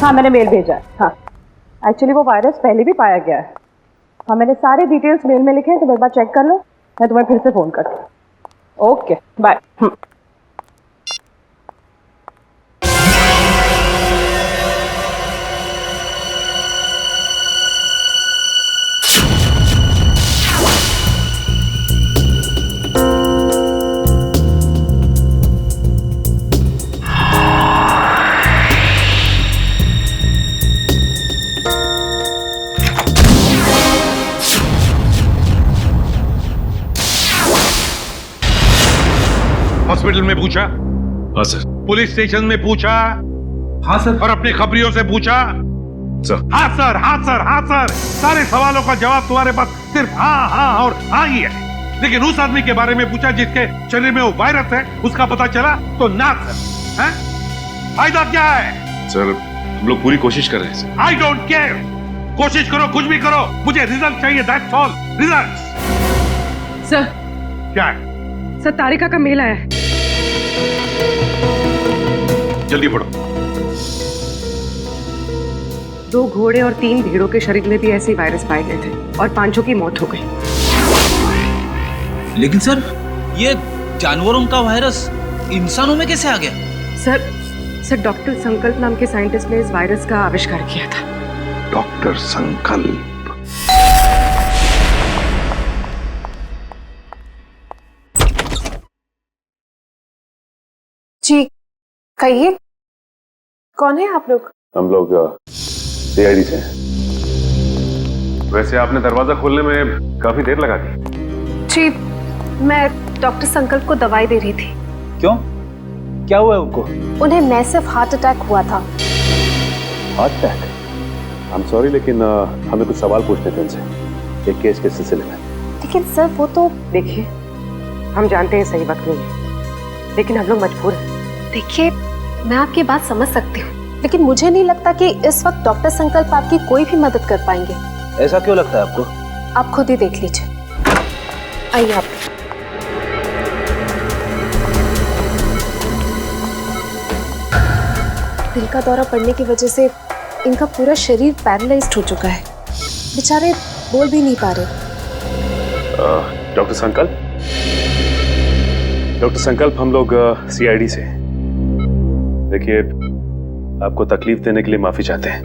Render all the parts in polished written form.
हाँ मैंने मेल भेजा है। हाँ एक्चुअली वो वायरस पहले भी पाया गया है। हाँ मैंने सारे डिटेल्स मेल में लिखे हैं, तुम एक बार चेक कर लो, मैं तुम्हें फिर से फ़ोन करती हूँ। Okay bye. हॉस्पिटल में पूछा? हाँ सर। पुलिस स्टेशन में पूछा? हाँ सर। और अपने खबरियों से पूछा? सर। हाँ सर, हाँ सर, हाँ सर। सारे सवालों का जवाब तुम्हारे पास सिर्फ हाँ हाँ और हाँ ही है। लेकिन उस आदमी के बारे में पूछा जिसके शरीर में वो वायरस है, उसका पता चला तो ना सर। हैं? फायदा क्या है? सर हम लोग पूरी कोशिश कर रहे हैं सर। I don't care. कोशिश करो, कुछ भी करो, मुझे रिजल्ट चाहिए, दैट्स ऑल। रिजल्ट। सर। क्या है? सर तारिका का मेल आया है। जल्दी पढ़ो। 2 घोड़े और 3 भेड़ों के शरीर में भी ऐसे वायरस पाए गए थे और 5 की मौत हो गई। लेकिन सर ये जानवरों का वायरस इंसानों में कैसे आ गया? सर डॉक्टर संकल्प नाम के साइंटिस्ट ने इस वायरस का आविष्कार किया था। डॉक्टर संकल्प? जी कहिए, कौन है आप लोग? हम लोग सीआईडी से हैं। वैसे आपने दरवाजा खोलने में काफी देर लगा दी। जी मैं डॉक्टर संकल्प को दवाई दे रही थी। क्यों, क्या हुआ है उनको? उन्हें मैसिव हार्ट अटैक हुआ था। Heart attack? I am sorry लेकिन हमें कुछ सवाल पूछने थे उनसे एक केस के सिलसिले में। लेकिन सर वो तो देखिए हम जानते हैं सही वक्त नहीं है, लेकिन हम लोग मजबूर हैं। देखिए मैं आपकी बात समझ सकती हूँ, लेकिन मुझे नहीं लगता कि इस वक्त डॉक्टर संकल्प आपकी कोई भी मदद कर पाएंगे। ऐसा क्यों लगता है आपको? आप खुद ही देख लीजिए। आइए आप। दिल का दौरा पड़ने की वजह से इनका पूरा शरीर पैरालाइज्ड हो चुका है, बेचारे बोल भी नहीं पा रहे। डॉक्टर संकल्प? डॉक्टर संकल्प हम लोग सीआईडी से। देखिए आपको तकलीफ देने के लिए माफी चाहते हैं,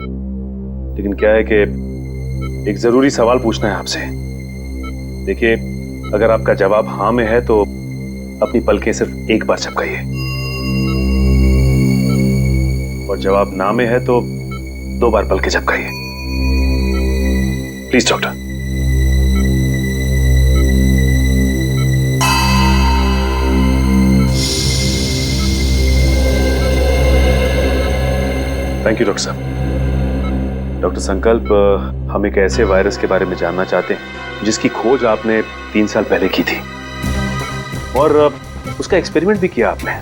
लेकिन क्या है कि एक जरूरी सवाल पूछना है आपसे। देखिए अगर आपका जवाब हाँ में है तो अपनी पलकें सिर्फ एक बार झपकाइए, और जवाब ना में है तो 2 बार पलकें झपकाइए। Please doctor. Thank you doctor साहब। डॉक्टर संकल्प हम एक ऐसे वायरस के बारे में जानना चाहते हैं जिसकी खोज आपने 3 साल पहले की थी, और उसका एक्सपेरिमेंट भी किया आपने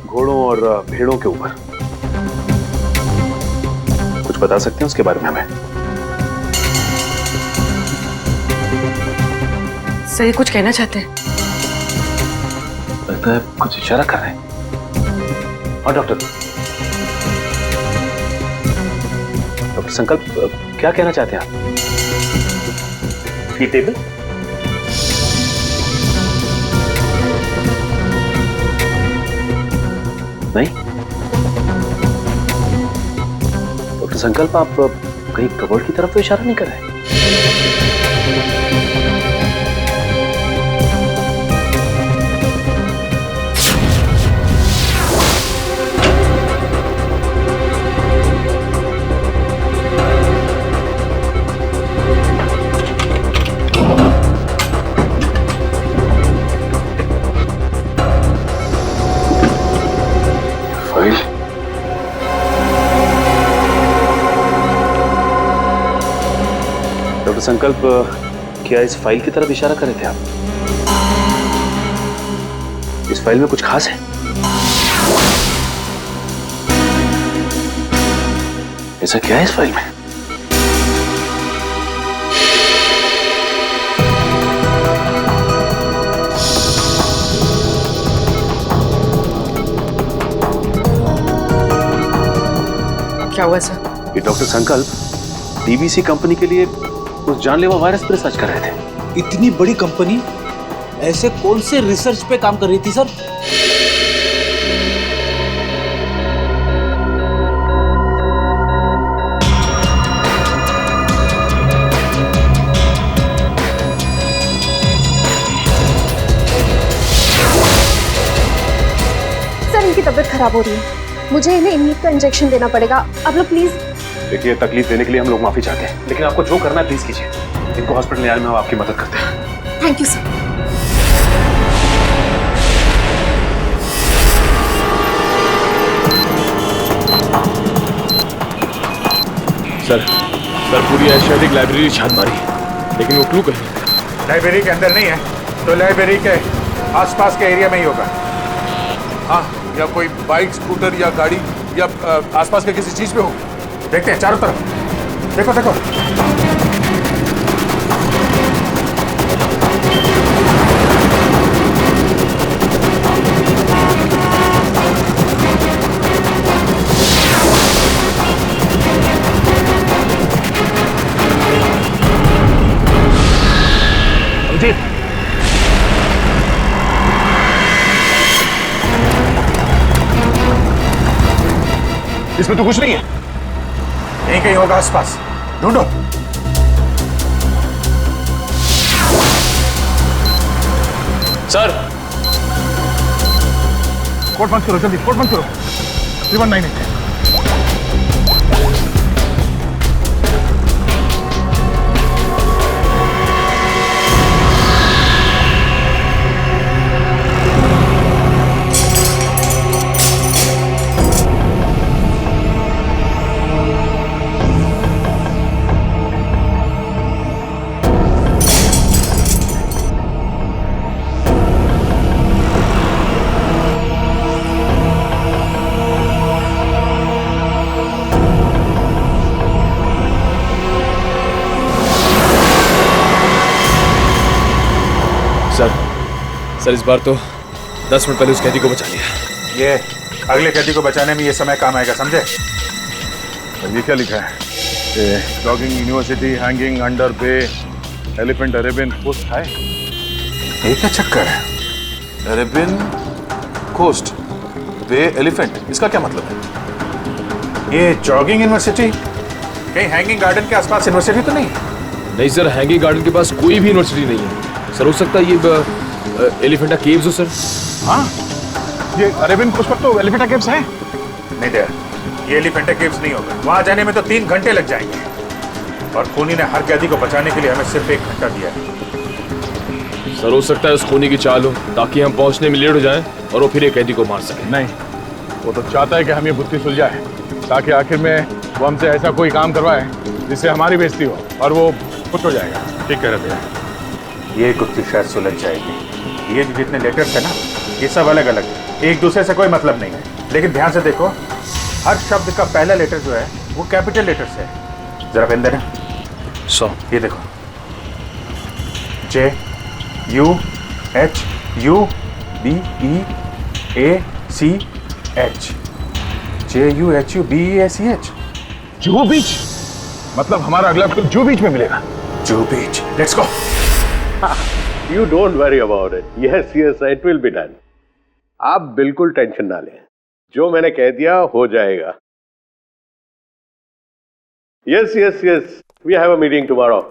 घोड़ों और भेड़ों के ऊपर। कुछ बता सकते हैं उसके बारे में हमें? सही कुछ कहना चाहते हैं? लगता है कुछ इशारा कर रहे हैं। और डॉक्टर संकल्प क्या कहना चाहते हैं आप? टेबल? नहीं? डॉक्टर संकल्प आप कहीं कबर्ड की तरफ तो इशारा नहीं कर रहे? डॉक्टर संकल्प क्या इस फाइल की तरफ इशारा कर रहे थे आप? इस फाइल में कुछ खास है? ऐसा क्या है इस फाइल में? क्या हुआ सर? ये डॉक्टर संकल्प डीवीसी कंपनी के लिए उस जानलेवा वायरस पर रिसर्च कर रहे थे। इतनी बड़ी कंपनी ऐसे कौन से रिसर्च पे काम कर रही थी सर? सर इनकी तबीयत खराब हो रही है, मुझे इन्हें इम्यून का इंजेक्शन देना पड़ेगा। आप लोग प्लीज। देखिए, तकलीफ देने के लिए हम लोग माफी चाहते हैं, लेकिन आपको जो करना है प्लीज कीजिए। इनको हॉस्पिटल ले आने में हम आपकी मदद करते हैं। Thank you sir. सर पूरी एशियाटिक लाइब्रेरी छान मारी, लेकिन वो क्लू कहीं लाइब्रेरी के अंदर नहीं है, तो लाइब्रेरी के आसपास के एरिया में ही होगा। हाँ, या कोई बाइक, स्कूटर या गाड़ी या आसपास के किसी चीज पे हो। देखते हैं चारों तरफ। देखो देखो। इसमें तो कुछ नहीं है। यहीं कहीं होगा आसपास, ढूंढो। सर कोड बंद करो, जल्दी कोड बंद करो। 3198। सर इस बार तो 10 मिनट पहले उस कैदी को बचा लिया। ये अगले कैदी को बचाने में ये समय काम आएगा, समझे? ये क्या लिखा है? Jogging university hanging under bay elephant Arabian coast है। ये क्या चक्कर है? अरेबियन कोस्ट बे एलिफेंट, इसका क्या मतलब है? ये जॉगिंग यूनिवर्सिटी कहीं हैंगिंग गार्डन के आसपास यूनिवर्सिटी तो नहीं? नहीं सर, हैंगिंग गार्डन के पास कोई भी यूनिवर्सिटी नहीं है। सर हो सकता है ये एलिफेंटा केव्स हो सर। हाँ, ये अरेबियन कोस्ट पर तो एलिफेंटा केव्स है। नहीं दे, ये एलिफेंटा केव्स नहीं होगा। वहां जाने में तो 3 घंटे लग जाएंगे, और खूनी ने हर कैदी को बचाने के लिए हमें सिर्फ 1 घंटा दिया है। सर हो सकता है उस खूनी की चाल हो, ताकि हम पहुंचने में लेट हो जाएं और वो फिर एक कैदी को मार सके। नहीं, वो तो चाहता है कि हम ये बुद्धि सुलझाए, ताकि आखिर में वो हमसे ऐसा कोई काम करवाए जिससे हमारी बेइज्जती हो और वो खुश हो जाएगा। ठीक कह रहे थे, ये गुत्थी शायद सुलझ जाएगी। ये जितने लेटर्स है ना, ये सब अलग अलग है, एक दूसरे से कोई मतलब नहीं है। लेकिन ध्यान से देखो, हर शब्द का पहला लेटर जो है वो कैपिटल लेटर से है। जरा पेन देना। ये देखो, JUHUBEACH, JUHUBEACH। जुहू बीच, मतलब हमारा अगला एपिसोड जुहू बीच में मिलेगा। Juhu beach, let's go. You don't worry about it. Yes, it will be done. आप बिल्कुल टेंशन ना लें, जो मैंने कह दिया हो जाएगा। Yes, we have a meeting tomorrow.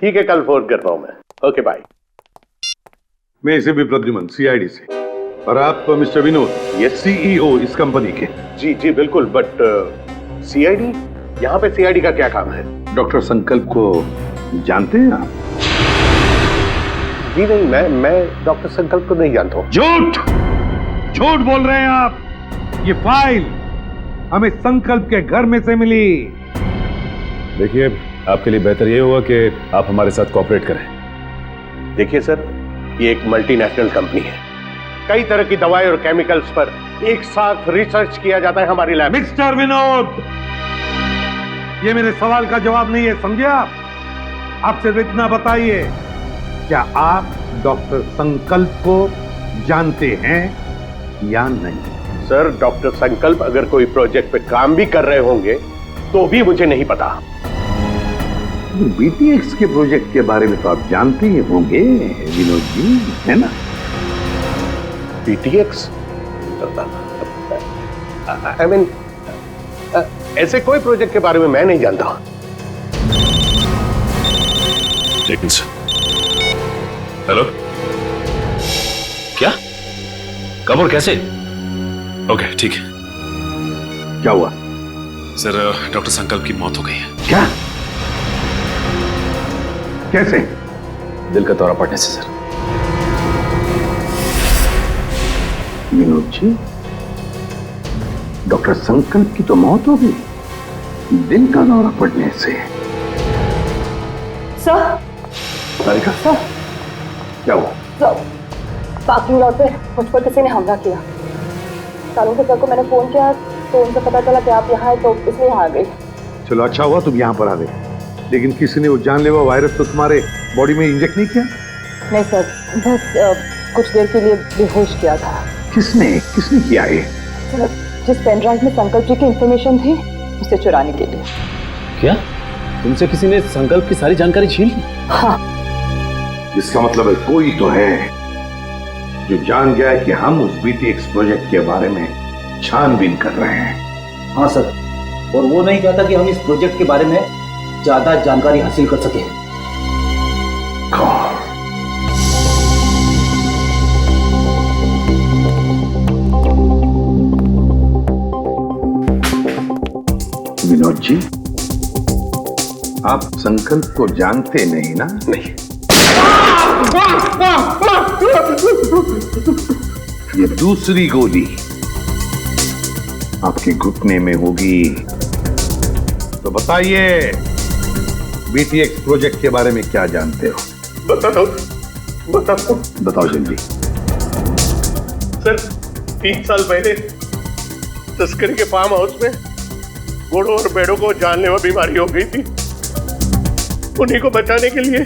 ठीक है, कल फोन करता हूं मैं। Okay bye. मैं इसे भी प्रद्युमन, CID से। और आप मिस्टर विनोद, ये CEO इस कंपनी के। जी बिल्कुल, बट CID, यहाँ पे CID का क्या काम है? डॉक्टर संकल्प को जानते हैं आप? जी नहीं, मैं डॉक्टर संकल्प को नहीं जानता हूँ। झूठ बोल रहे हैं आप। ये फाइल हमें संकल्प के घर में से मिली। देखिए, आपके लिए बेहतर ये होगा कि आप हमारे साथ कोऑपरेट करें। देखिए सर, ये एक मल्टीनेशनल कंपनी है, कई तरह की दवाई और केमिकल्स पर एक साथ रिसर्च किया जाता है हमारी लैब। मिस्टर विनोद, ये मेरे सवाल का जवाब नहीं है, समझे आप? आप सिर्फ इतना बताइए, क्या आप डॉक्टर संकल्प को जानते हैं या नहीं? सर, डॉक्टर संकल्प अगर कोई प्रोजेक्ट पे काम भी कर रहे होंगे तो भी मुझे नहीं पता। बीटीएक्स के प्रोजेक्ट के बारे में तो आप जानते ही होंगे विनोद जी, है ना? बीटीएक्स? आई मीन, ऐसे कोई प्रोजेक्ट के बारे में मैं नहीं जानता। हेलो, क्या? कब और कैसे? ओके, ठीक है। क्या हुआ? सर, डॉक्टर संकल्प की मौत हो गई है। क्या? कैसे? दिल का दौरा पड़ने से सर। विनोद जी, डॉक्टर संकल्प की तो मौत हो गई, दिल का दौरा पड़ने से? सर, सारिका, सर, क्या हुआ? सर, पार्किंग लॉट पे मुझ पर किसी ने हमला किया। सालों के सर को मैंने फोन किया तो उनसे पता चला कि आप यहाँ हैं, तो इसलिए यहाँ आ गई। चलो अच्छा हुआ तुम यहाँ पर आ गए, लेकिन किसी ने वो जानलेवा वायरस तो तुम्हारे बॉडी में इंजेक्ट नहीं किया? नहीं सर, बस कुछ देर के लिए बेहोश किया था। किसने किसने किया ये? सर, जिस पेन ड्राइव में संकल्प जी की इंफॉर्मेशन थी उसे चुराने के लिए। क्या? तुमसे किसी ने संकल्प की सारी जानकारी छीन ली? हाँ। इसका मतलब है कोई तो है जो जान गया है कि हम उस बीटीएक्स प्रोजेक्ट के बारे में छानबीन कर रहे हैं। हाँ सर, और वो नहीं चाहता कि हम इस प्रोजेक्ट के बारे में ज्यादा जानकारी हासिल कर सके। कौन? विनोद जी, आप संकल्प को जानते नहीं ना? नहीं। ये दूसरी गोली आपके घुटने में होगी। तो बताइए, बीटीएक्स प्रोजेक्ट के बारे में क्या जानते हो? बताओ जल्दी। सर, 3 साल पहले तस्करी के फार्म हाउस में घोड़ों और भेड़ों को जानलेवा बीमारी हो गई थी। उन्हीं को बचाने के लिए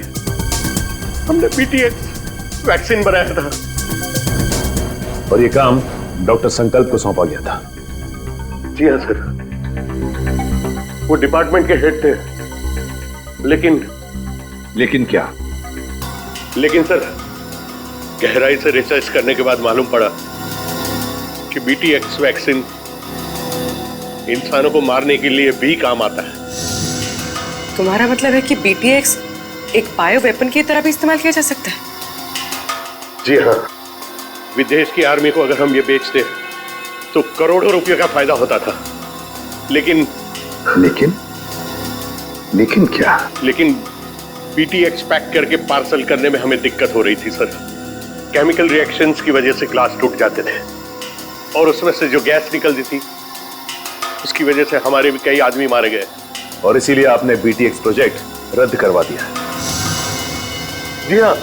हमने बीटीएक्स वैक्सीन बनाया था। और ये काम डॉक्टर संकल्प को सौंपा गया था। जी हाँ सर, वो डिपार्टमेंट के हेड थे। लेकिन क्या? लेकिन सर, गहराई से रिसर्च करने के बाद मालूम पड़ा कि बीटीएक्स वैक्सीन इंसानों को मारने के लिए भी काम आता है। तुम्हारा मतलब है कि बीटीएक्स एक बायो वेपन की तरह भी इस्तेमाल किया जा सकता है? जी हाँ, विदेश की आर्मी को अगर हम ये बेचते तो करोड़ों रुपए का फायदा होता था। लेकिन क्या? लेकिन बीटीएक्स पैक करके पार्सल करने में हमें दिक्कत हो रही थी सर। केमिकल रिएक्शंस की वजह से ग्लास टूट जाते थे और उसमें से जो गैस निकलती थी उसकी वजह से हमारे भी कई आदमी मारे गए। और इसीलिए आपने बीटीएक्स प्रोजेक्ट रद्द करवा दिया। जी हाँ,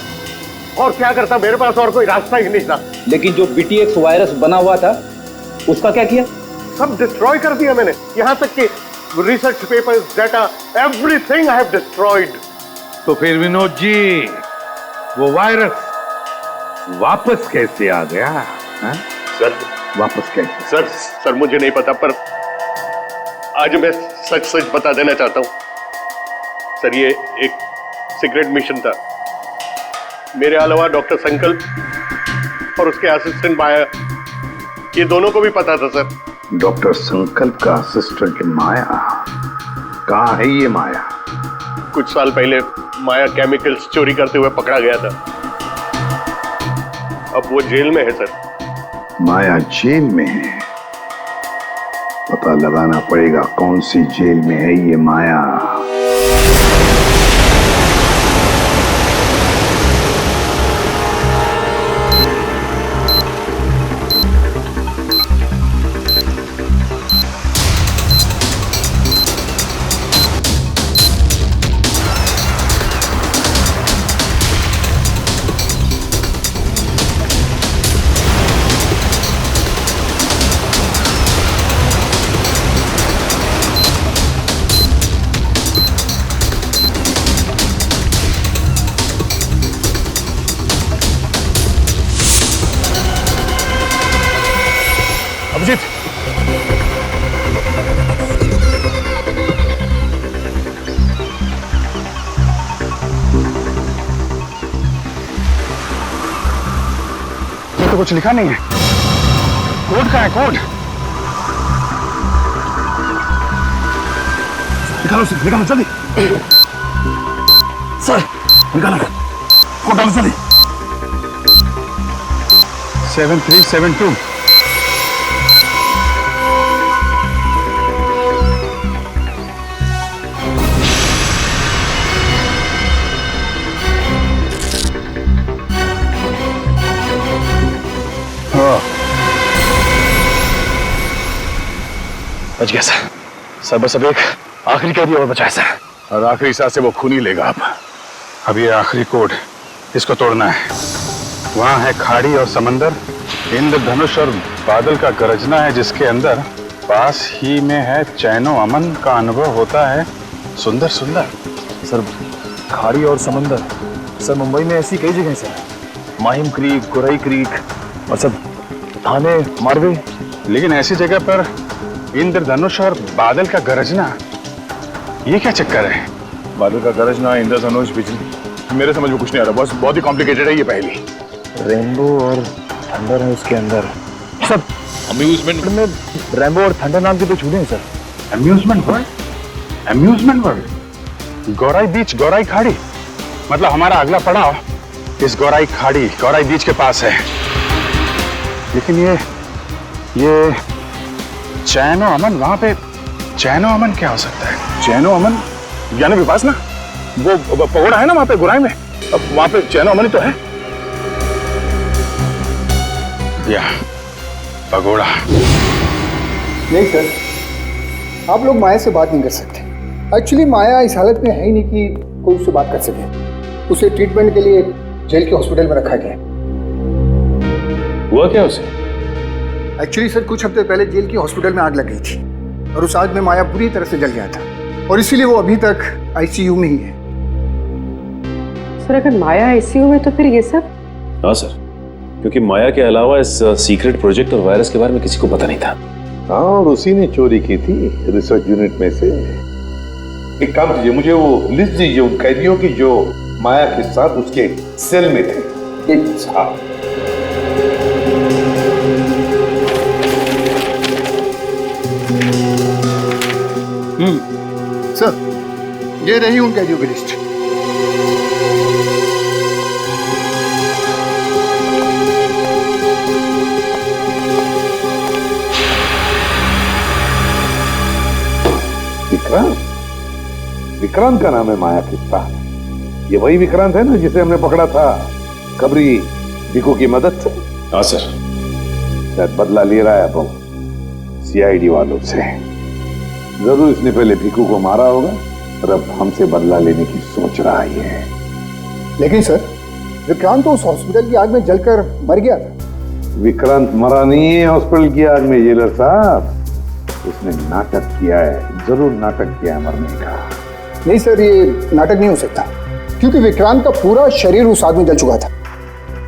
और क्या करता, मेरे पास और कोई रास्ता ही नहीं था। लेकिन जो बीटीएक्स वायरस बना हुआ था उसका क्या किया? सब डिस्ट्रॉय कर दिया मैंने, यहाँ तक कि research papers, data, everything I have destroyed. तो फिर विनोद जी, वो वायरस वापस कैसे आ गया? हाँ? सर, वापस कैसे? सर मुझे नहीं पता, पर आज मैं सच बता देना चाहता हूं। सर, ये एक सीक्रेट मिशन था। मेरे अलावा डॉक्टर संकल्प और उसके असिस्टेंट माया, ये दोनों को भी पता था सर। डॉक्टर संकल्प का असिस्टेंट माया? कहाँ है ये माया? कुछ साल पहले माया केमिकल्स चोरी करते हुए पकड़ा गया था। अब वो जेल में है सर। माया जेल में है? पता लगाना पड़ेगा कौन सी जेल में है ये माया। तो कुछ लिखा नहीं है। कोड कहाँ है? कोड निकालो सर, निकालो जल्दी। सर निकालो कोड, डालो जल्दी। 7372। बच गया सर बस अब एक आखिरी कैदी और बचा है सर। और आखिरी सांस से वो खून ही लेगा अब ये आखिरी कोड, इसको तोड़ना है। वहां है खाड़ी और समंदर, इंद्रधनुष और बादल का गरजना है जिसके अंदर, पास ही में है चैनो अमन का अनुभव होता है सुंदर सुंदर। सर खाड़ी और समंदर, सर मुंबई में ऐसी कई जगह sir, Mahim creek, Gorai creek और सब थाने, मारवे। लेकिन ऐसी जगह पर इंद्रधनुष और बादल का गरजना, ये क्या चक्कर है? बादल का गरजना, इंद्रधनुष, बिजली, मेरे समझ में कुछ नहीं आ रहा बॉस, बहुत ही कॉम्प्लिकेटेड है ये पहेली। रेनबो और थंडर है उसके अंदर। सब अम्यूजमेंट में रेनबो और थंडर नाम के तो झूले हैं sir. Amusement world, amusement world, Gorai beach, Gorai खाड़ी, मतलब हमारा अगला पड़ाव इस गौराई खाड़ी, गौराई बीच के पास है। लेकिन ये चैनो अमन, वहां पे चैनो अमन क्या हो सकता है? चैनो अमन यानी विपासना, वो पगोड़ा है ना वहां पे गुराई में, अब वहां पे चैनो अमन ही तो है। या पगोड़ा नहीं सर, आप लोग माया से बात नहीं कर सकते। एक्चुअली माया इस हालत में है ही नहीं कि कोई उससे बात कर सके। उसे ट्रीटमेंट के लिए जेल के हॉस्पिटल में रखा गया। हुआ क्या उसे? एक्चुअली सर कुछ हफ्ते पहले जेल के हॉस्पिटल में आग लग गई थी और उस आग में माया पूरी तरह से जल गया था और इसीलिए वो अभी तक आईसीयू में ही है। सर अगर माया आईसीयू में तो फिर ये सब? हाँ सर, क्योंकि माया के अलावा इस सीक्रेट प्रोजेक्ट और वायरस के बारे में किसी को पता नहीं था। हाँ, और उसी ने चोरी की थी रिसर्च यूनिट में से। एक काम कीजिए, मुझे वो लिस्ट दीजिए उन कैदियों की जो माया के साथ उसके सेल में थे। एक साथ सर, ये रही उन कैदियों की लिस्ट। विक्रांत का नाम है माया के साथ। ये वही विक्रांत है ना जिसे हमने पकड़ा था कबरी भिकू की मदद से? हाँ सर। शायद बदला ले रहा है अब सीआईडी वालों से। जरूर इसने पहले भिकू को मारा होगा और अब हमसे बदला लेने की सोच रहा है। लेकिन सर, विक्रांत तो उस हॉस्पिटल की आग में जलकर मर गया था। विक्रांत मरा नहीं है हॉस्पिटल की आग में जेलर साहब, उसने नाटक किया है, जरूर नाटक किया है मरने का। नहीं सर, ये नाटक नहीं हो सकता क्योंकि विक्रांत का पूरा शरीर उस आग में जल चुका था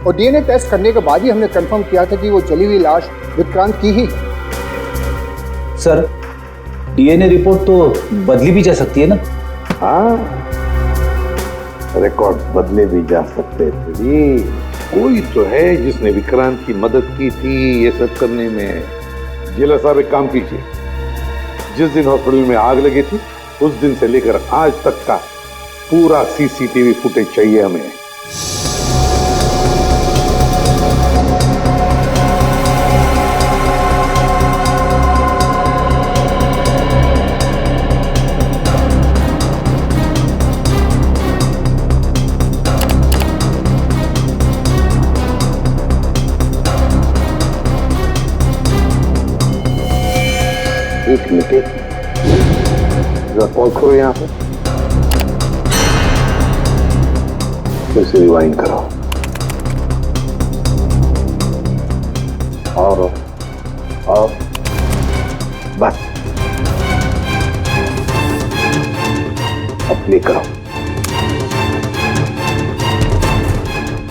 और डीएनए टेस्ट करने के बाद ही हमने कंफर्म किया था कि वो जली हुई लाश विक्रांत की ही। सर डीएनए रिपोर्ट तो बदली भी जा सकती है ना? हाँ, रिकॉर्ड बदले भी जा सकते थे। कोई तो है जिसने विक्रांत की मदद की थी ये सब करने में। जेलर साहब एक काम कीजिए, जिस दिन हॉस्पिटल में आग लगी थी उस दिन से लेकर आज तक का पूरा सीसीटीवी फुटेज चाहिए हमें। एक मिनट, जरा पॉज करो यहाँ पे, फिर से रिवाइंड करो और बस अब प्ले करो,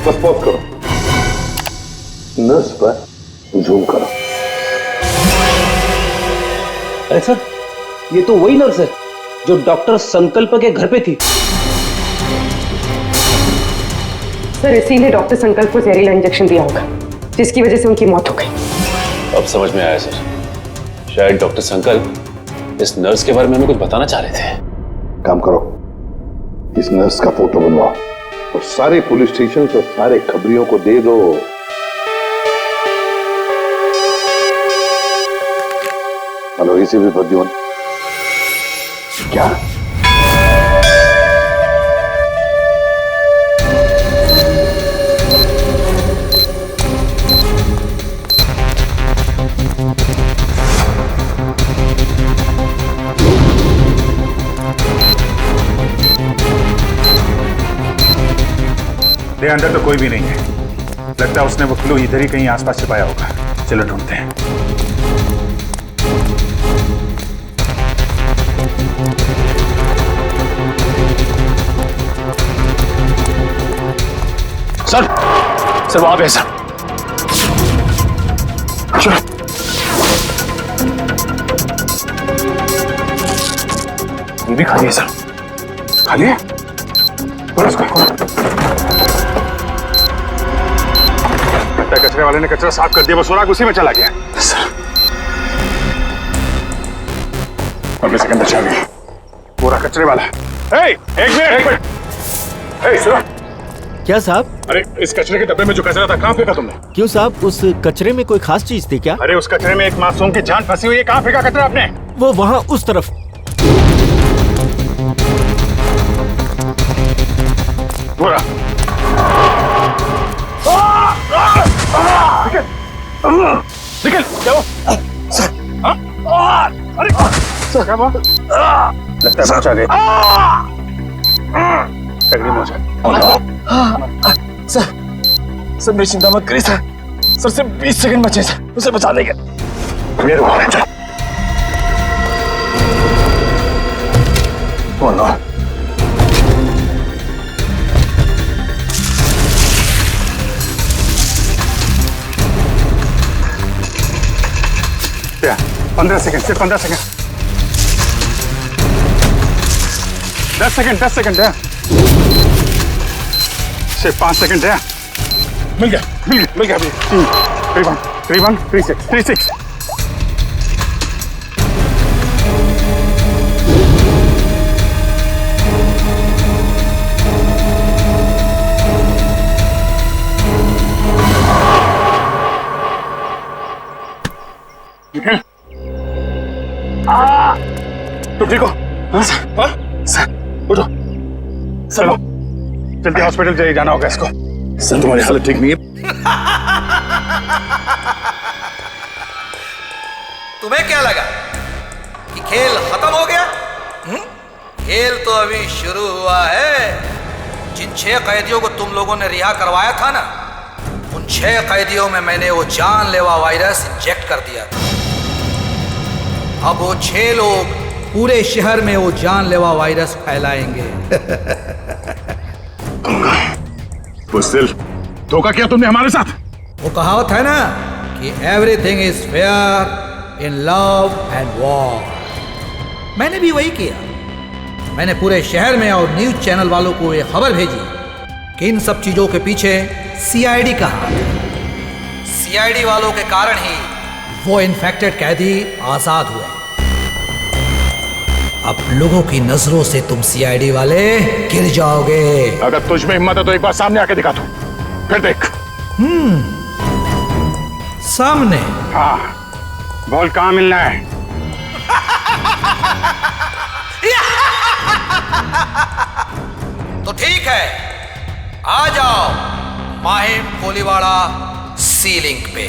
बस पॉज करो, नर्स पर जूम करो। अरे सर, ये तो वही नर्स है जो डॉक्टर संकल्प के घर पे थी। सर इसीलिए डॉक्टर संकल्प को जहरीला इंजेक्शन दिया होगा। जिसकी वजह से उनकी मौत हो गई। अब समझ में आया सर, शायद डॉक्टर संकल्प इस नर्स के बारे में हमें कुछ बताना चाह रहे थे। काम करो, इस नर्स का फोटो बनवाओ और सारे पुलिस स्टेशन और सारे खबरियों को दे दो। हेलो, इसी भी प्रद्युमन क्या? अंदर तो कोई भी नहीं है। लगता है उसने वो क्लू इधर ही कहीं आसपास छिपाया होगा। चलो ढूंढते हैं। सर, सर वहां पे सर। चलो। ये भी खाली है सर। खाली है? और उसको कचरे वाले ने कचरा साफ कर दिया, वो सुराग उसी में चला गया। सर, और सेकंड बचा गया पूरा कचरे वाला। एक मिनट, सुनो। क्या साहब? अरे इस कचरे के डब्बे में जो कचरा था कहाँ फेंका तुमने? क्यों साहब, उस कचरे में कोई खास चीज थी क्या? अरे उस कचरे में एक मासूम की जान फंसी हुई है, कहाँ फेंका कचरा आपने? वो वहां उस तरफ। पूरा निकल जाओ। सर, अरे सर क्या हुआ? लगता है पहुंचा गए। सर मेरी चिंता मत करिए सर। सर सिर्फ 20 सेकंड बचे सर, उसे बचा देंगे। मेरे क्या 15 सेकंड, सिर्फ 15 सेकंड। 10 सेकंड है। सिर्फ 5 सेकंड है। मिल गया। 36। तुम ठीक हो? हाँ सर, उठो। चलो जल्दी हॉस्पिटल जाना होगा इसको। सर तुम्हारी हालत ठीक नहीं है। तुम्हें क्या लगा कि खेल खत्म हो गया? खेल तो अभी शुरू हुआ है। जिन 6 कैदियों को तुम लोगों ने रिहा करवाया था ना, उन 6 कैदियों में मैंने वो जानलेवा वायरस इंजेक्ट कर दिया था। अब वो 6 लोग पूरे शहर में वो जानलेवा वायरस फैलाएंगे। उस दिल, धोखा किया तुमने हमारे साथ। वो कहावत है ना कि everything is fair in love and war. मैंने भी वही किया। मैंने पूरे शहर में और न्यूज चैनल वालों को ये खबर भेजी कि इन सब चीजों के पीछे सीआईडी का हाथ है। सीआईडी वालों के कारण ही वो इन्फेक्टेड कैदी आजाद हुए। अब लोगों की नजरों से तुम सीआईडी वाले गिर जाओगे। अगर तुझ में हिम्मत है तो एक बार सामने आके दिखा दो, फिर देख। सामने? हाँ, बोल कहाँ मिलना है? तो ठीक है, आ जाओ माहिम कोलीवाड़ा सी लिंक पे।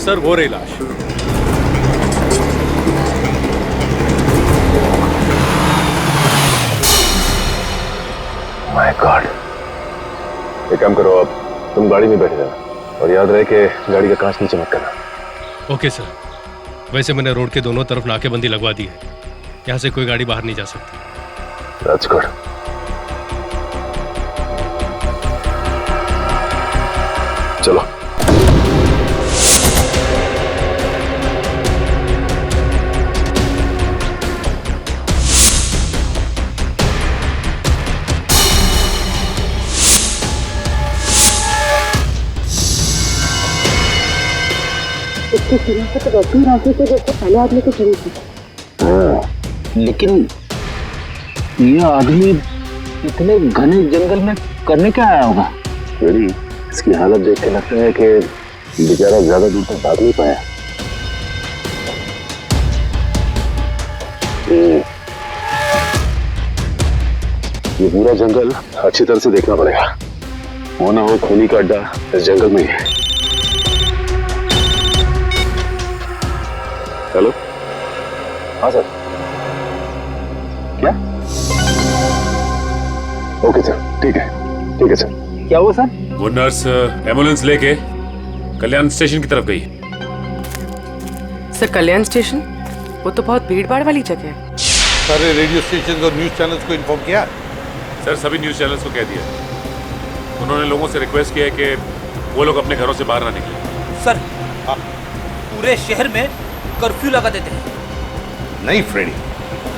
सर वो रही लाश। My God. एक काम करो, अब तुम गाड़ी में बैठे रहना और याद रहे कि गाड़ी का कांच नीचे मत करना। Okay sir. वैसे मैंने रोड के दोनों तरफ नाकेबंदी लगवा दी है। यहाँ से कोई गाड़ी बाहर नहीं जा सकती। That's good. चलो। आपकी शनाख्त तो वैसे ही राजी से जैसे पहले आदमी की चली थी। लेकिन ये आदमी इतने घने जंगल में करने क्या आया होगा? फ्रेडी, इसकी हालत देख के लगता है कि बेचारा ज्यादा दूर तक भाग नहीं पाया। ये पूरा जंगल अच्छी तरह से देखना पड़ेगा, वो ना हो खूनी का अड्डा इस जंगल में ही है। हेलो, हाँ सर। क्या? ओके सर, ठीक है सर। क्या हुआ सर? वो नर्स एम्बुलेंस लेके कल्याण स्टेशन की तरफ गई। सर कल्याण स्टेशन? वो तो बहुत भीड़ भाड़ वाली जगह है। सारे रेडियो स्टेशन और न्यूज चैनल्स को इन्फॉर्म किया? सर सभी न्यूज चैनल्स को कह दिया। उन्होंने लोगों से रिक्वेस्ट किया है कि वो लोग अपने घरों से बाहर ना निकलें। सर पूरे शहर में कर्फ्यू लगा देते हैं। नहीं फ्रेडी,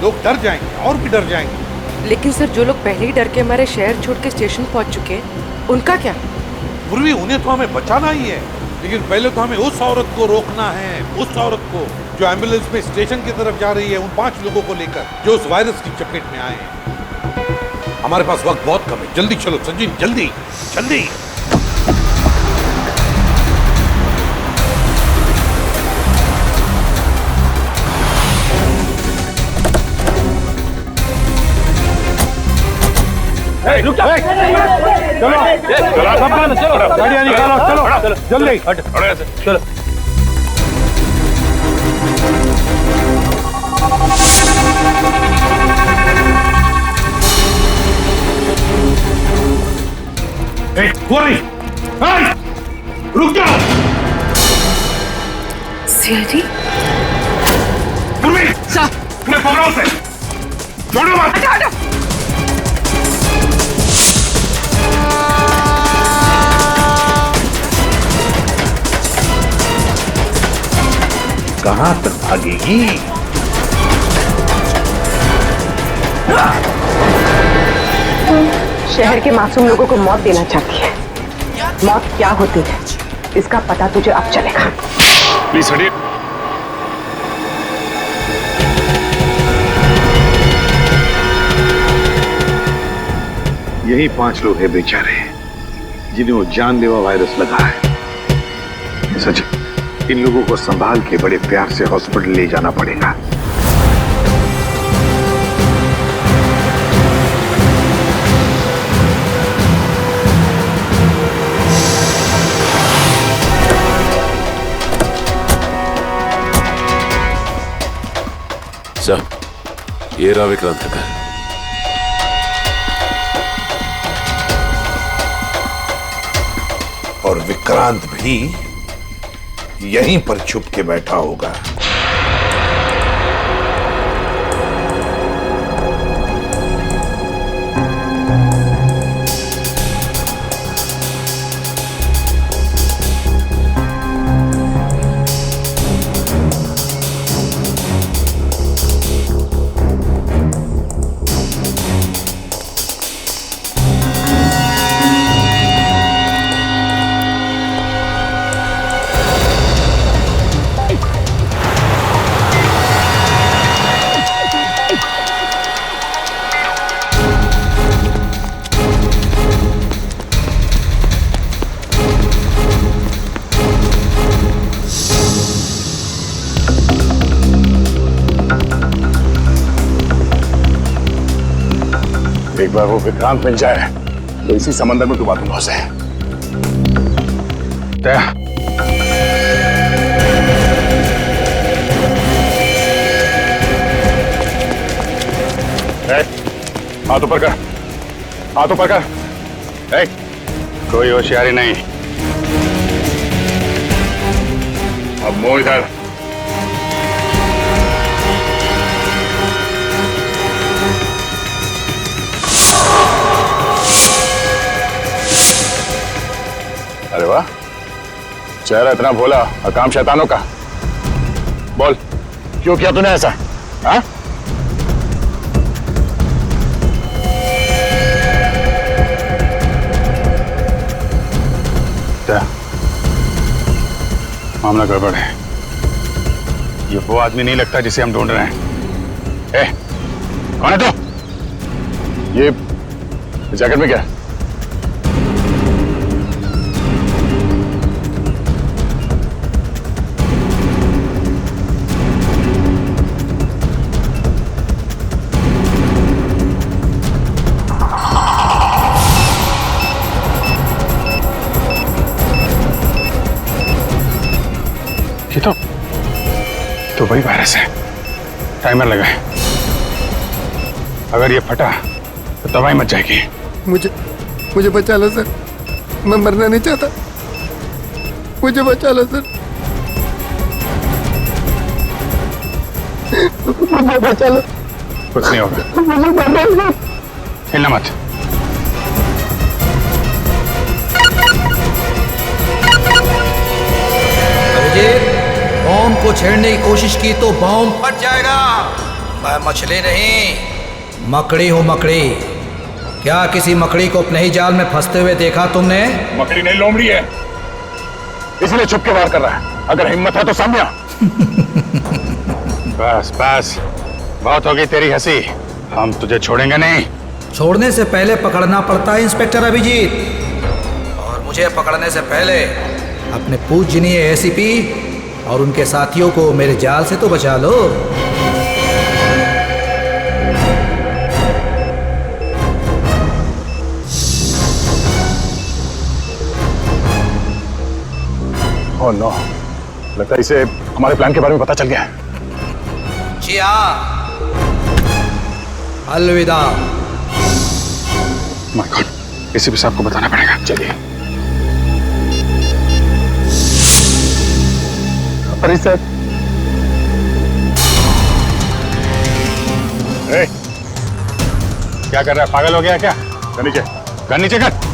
लोग डर जाएंगे और भी डर जाएंगे। लेकिन सर जो लोग पहले ही डर के हमारे शहर छोड़ के स्टेशन पहुंच चुके हैं, उनका क्या? पूर्वी उन्हें तो हमें बचाना ही है, लेकिन पहले तो हमें उस औरत को रोकना है, उस औरत को जो एम्बुलेंस में स्टेशन की तरफ जा रही है, उन 5 लोगों को लेकर जो उस वायरस की चपेट में आए हैं। हमारे पास वक्त बहुत कम है, जल्दी चलो संजीव, जल्दी जल्दी। रुक जा। चलो चलो, गाड़ियाँ निकालो, चलो जल्दी चलो। रुक जाओ। सीआईडी? मैं बोल रहा हूँ से छोड़ो मत। कहां तक भागेगी? शहर के मासूम लोगों को मौत देना चाहती है। मौत क्या होती है इसका पता तुझे अब चलेगा। प्लीज हटिए। यही 5 लोग हैं बेचारे जिन्हें वो जानलेवा वायरस लगा है। सच, इन लोगों को संभाल के बड़े प्यार से हॉस्पिटल ले जाना पड़ेगा। सर, ये रहा विक्रांत का घर। और विक्रांत भी यहीं पर छुप के बैठा होगा। एक बार वो विक्रांत मिल जाए तो इसी समंदर में डुबा दूंगा उसे। हाथ ऊपर कर, हाथ ऊपर कर। कोई होशियारी नहीं। अब मुंह इधर। अरे वाह, चेहरा इतना भोला और काम शैतानों का। बोल, क्यों किया तूने ऐसा? हाँ? क्या मामला गड़बड़ है? ये वो आदमी नहीं लगता जिसे हम ढूंढ रहे हैं। ए, कौन है तू? ये जैकेट में क्या है? तो वही वायरस है। टाइमर लगा है। अगर ये फटा तो दवाई मच जाएगी। मुझे बचा लो सर, मैं मरना नहीं चाहता, मुझे बचा लो सर, मुझे बचा लो। कुछ नहीं होगा, हिलना मत। बॉम्ब को छेड़ने की कोशिश की तो बॉम्ब फट जाएगा। मैं मछली नहीं, मकड़ी हूँ, मकड़ी। क्या किसी मकड़ी को अपने ही जाल में फंसते हुए देखा तुमने? मकड़ी नहीं, लोमड़ी है, इसलिए छुप के वार कर रहा है। अगर हिम्मत है तो सामने आ। बस बस, बहुत हो गई तेरी हंसी, हम तुझे छोड़ेंगे नहीं। छोड़ने से पहले पकड़ना पड़ता है इंस्पेक्टर अभिजीत, और मुझे पकड़ने से पहले अपने पूजनीय एसीपी और उनके साथियों को मेरे जाल से तो बचा लो। ओह नो, लगता है इसे हमारे प्लान के बारे में पता चल गया है। जी हाँ, अलविदा। माय गॉड, एसीपी साहब को बताना पड़ेगा। चलिए। अरे सर, क्या कर रहा है? पागल हो गया क्या? गन नीचे कर।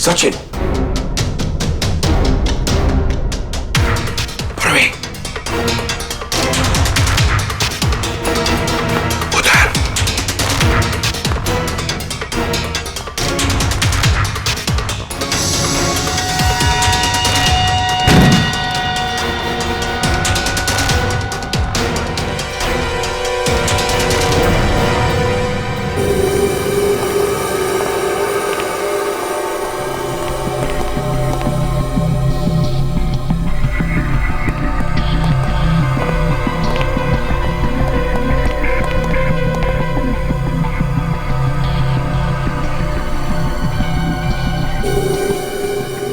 Sachin. Praveen. उधर.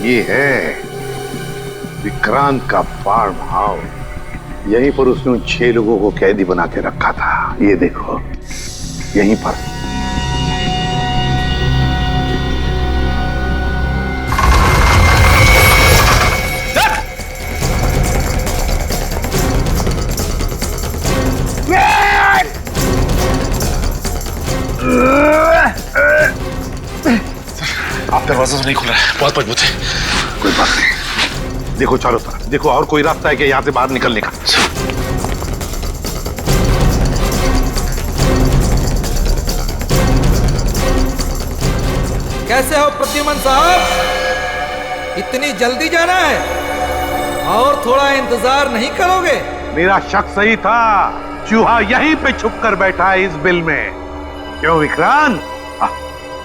ये है विक्रांत का फार्म हाउस, यहीं पर उसने उन 6 लोगों को कैदी बना के रखा था। ये देखो, यहीं पर। आप दरवाजा नहीं खुल रहा है, बहुत मजबूत है। कोई बात नहीं, देखो चारों तरफ देखो, और कोई रास्ता है कि यहां से बाहर निकलने का? कैसे हो प्रद्युमन साहब, इतनी जल्दी जाना है और थोड़ा इंतजार नहीं करोगे? मेरा शक सही था, चूहा यहीं पे छुप कर बैठा है इस बिल में। क्यों विक्रांत?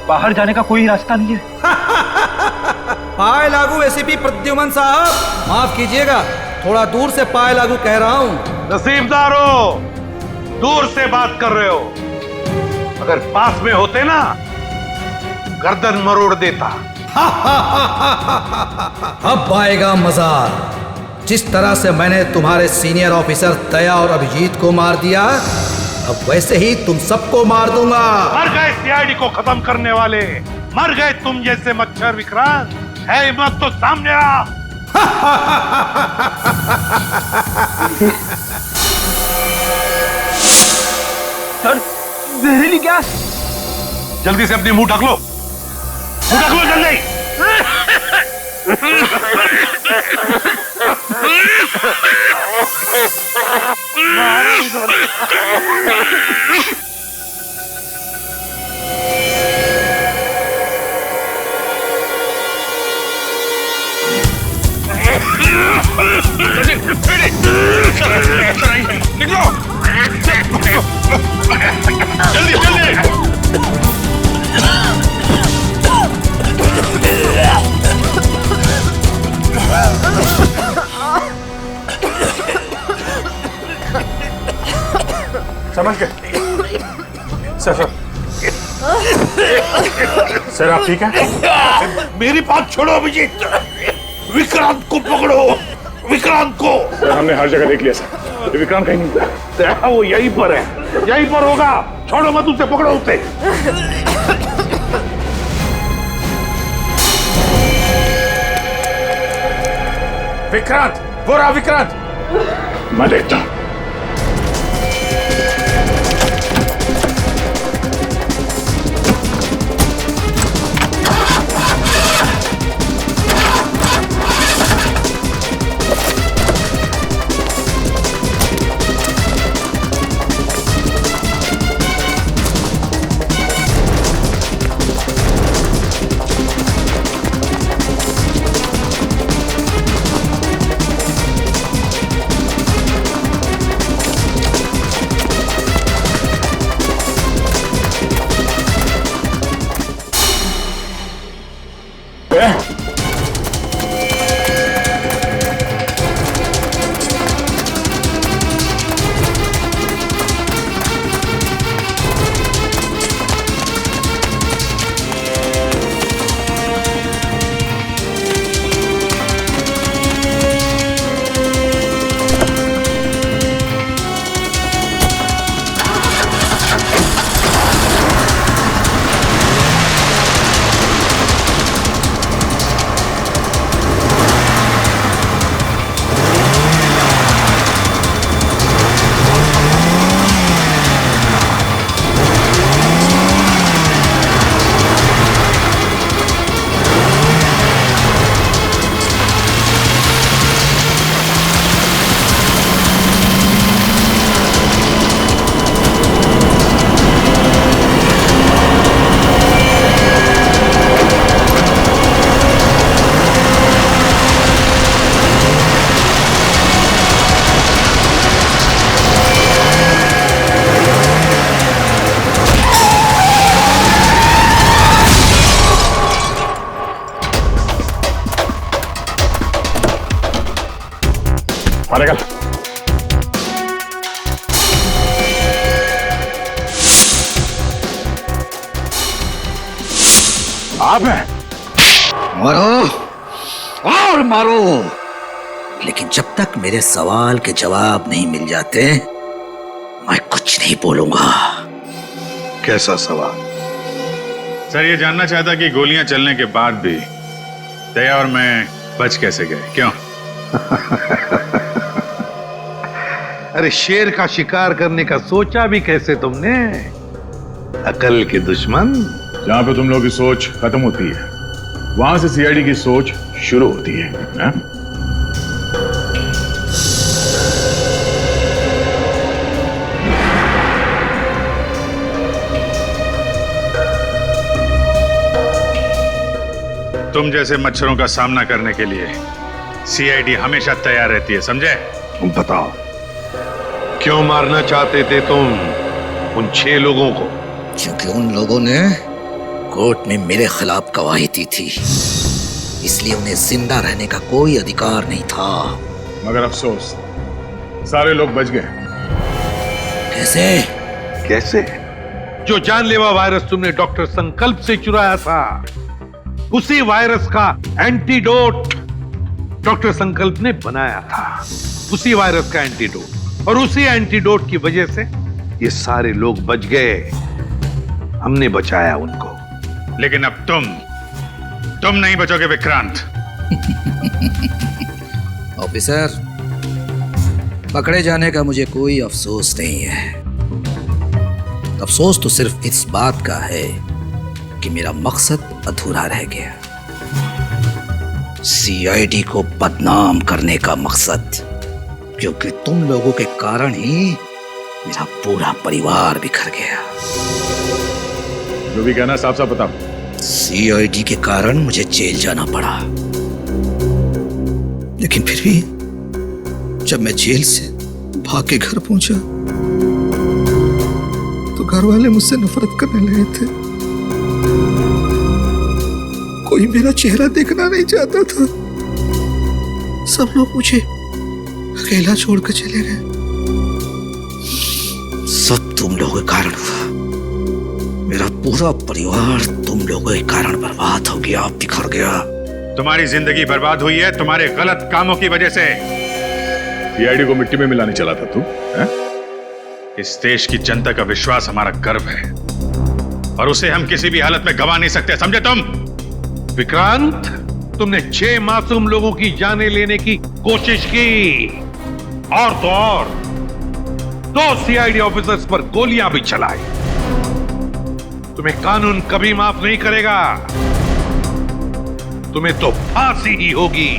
बाहर जाने का कोई रास्ता नहीं है। पाए लागू एसीपी प्रद्युमन साहब, माफ कीजिएगा, थोड़ा दूर से पाए लागू कह रहा हूँ। नसीबदार हो, दूर से बात कर रहे हो, अगर पास में होते ना गर्दन मरोड़ देता। अब आएगा मजा। जिस तरह से मैंने तुम्हारे सीनियर ऑफिसर दया और अभिजीत को मार दिया, अब वैसे ही तुम सबको मार दूंगा। मर गए सीआईडी को खत्म करने वाले, मर गए तुम जैसे मच्छर। विक्रांत है हिम्मत तो सामने आ। सर, जहरीली गैस। जल्दी से अपनी मुंह ढक लो, मुंह ढक लो जल्दी। निकलो जल्दी जल्दी। समझ गए सर? सर आप ठीक हैं? मेरी बात छोड़ो अभिजीत, विक्रांत को पकड़ो, विक्रांत को। सर हमने हर जगह देख लिया सर, विक्रांत कहीं नहीं था। वो यहीं पर है, यहीं पर होगा। छोड़ो मत उसे, पकड़ो उसे। विक्रांत, वो रहा विक्रांत। मैं देखता हूं। मारेगा। आप हैं? मारो और मारो, लेकिन जब तक मेरे सवाल के जवाब नहीं मिल जाते मैं कुछ नहीं बोलूंगा। कैसा सवाल? सर ये जानना चाहता कि गोलियां चलने के बाद भी दया और मैं बच कैसे गए, क्यों? अरे शेर का शिकार करने का सोचा भी कैसे तुमने? अकल के दुश्मन। जहां पे तुम लोगों की सोच खत्म होती है वहां से सीआईडी की सोच शुरू होती है, ना? तुम जैसे मच्छरों का सामना करने के लिए सीआईडी हमेशा तैयार रहती है, समझे? बताओ, क्यों मारना चाहते थे तुम उन 6 लोगों को? क्योंकि उन लोगों ने कोर्ट में मेरे खिलाफ गवाही दी थी, इसलिए उन्हें जिंदा रहने का कोई अधिकार नहीं था। मगर अफसोस सारे लोग बच गए। कैसे? कैसे? जो जानलेवा वायरस तुमने डॉक्टर संकल्प से चुराया था, उसी वायरस का एंटीडोट डॉक्टर संकल्प ने बनाया था। उसी वायरस का एंटीडोट, और उसी एंटीडोट की वजह से ये सारे लोग बच गए। हमने बचाया उनको। लेकिन अब तुम नहीं बचोगे विक्रांत। ऑफिसर, पकड़े जाने का मुझे कोई अफसोस नहीं है। अफसोस तो सिर्फ इस बात का है कि मेरा मकसद अधूरा रह गया। सीआईडी को बदनाम करने का मकसद, क्योंकि तुम लोगों के कारण ही मेरा पूरा परिवार बिखर गया। जो भी कहना साफ साफ बताओ। सीआईडी के कारण मुझे जेल जाना पड़ा, लेकिन फिर भी जब मैं जेल से भाग के घर पहुंचा तो घर वाले मुझसे नफरत करने लगे थे। कोई मेरा चेहरा देखना नहीं चाहता था। सब लोग मुझे अकेला छोड़कर चले गए। सब तुम लोगों के कारण हुआ। मेरा पूरा परिवार तुम लोगों के कारण बर्बाद हो गया, बिखर गया। तुम्हारी जिंदगी बर्बाद हुई है तुम्हारे गलत कामों की वजह से। सीआईडी को मिट्टी में मिलाने चला था तू, हैं? इस देश की जनता का विश्वास हमारा गर्व है, और उसे हम किसी भी हालत में गवा नहीं सकते, समझे तुम? विक्रांत, तुमने 6 मासूम लोगों की जानें लेने की कोशिश की, और तो और 2 सीआईडी ऑफिसर्स पर गोलियां भी चलाई। तुम्हें कानून कभी माफ नहीं करेगा। तुम्हें तो फांसी ही होगी,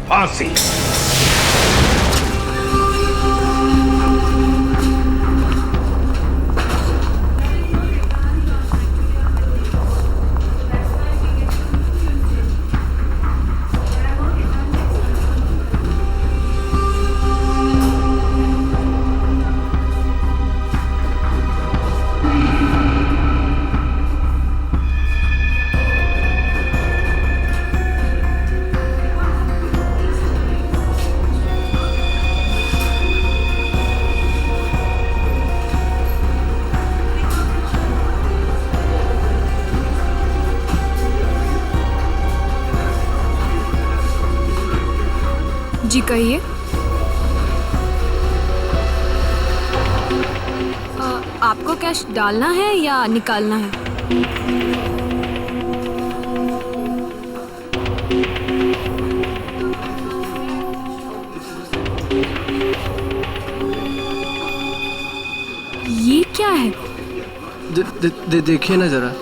फांसी। जी कहिए। आपको कैश डालना है या निकालना है? ये क्या है? देखिए ना जरा।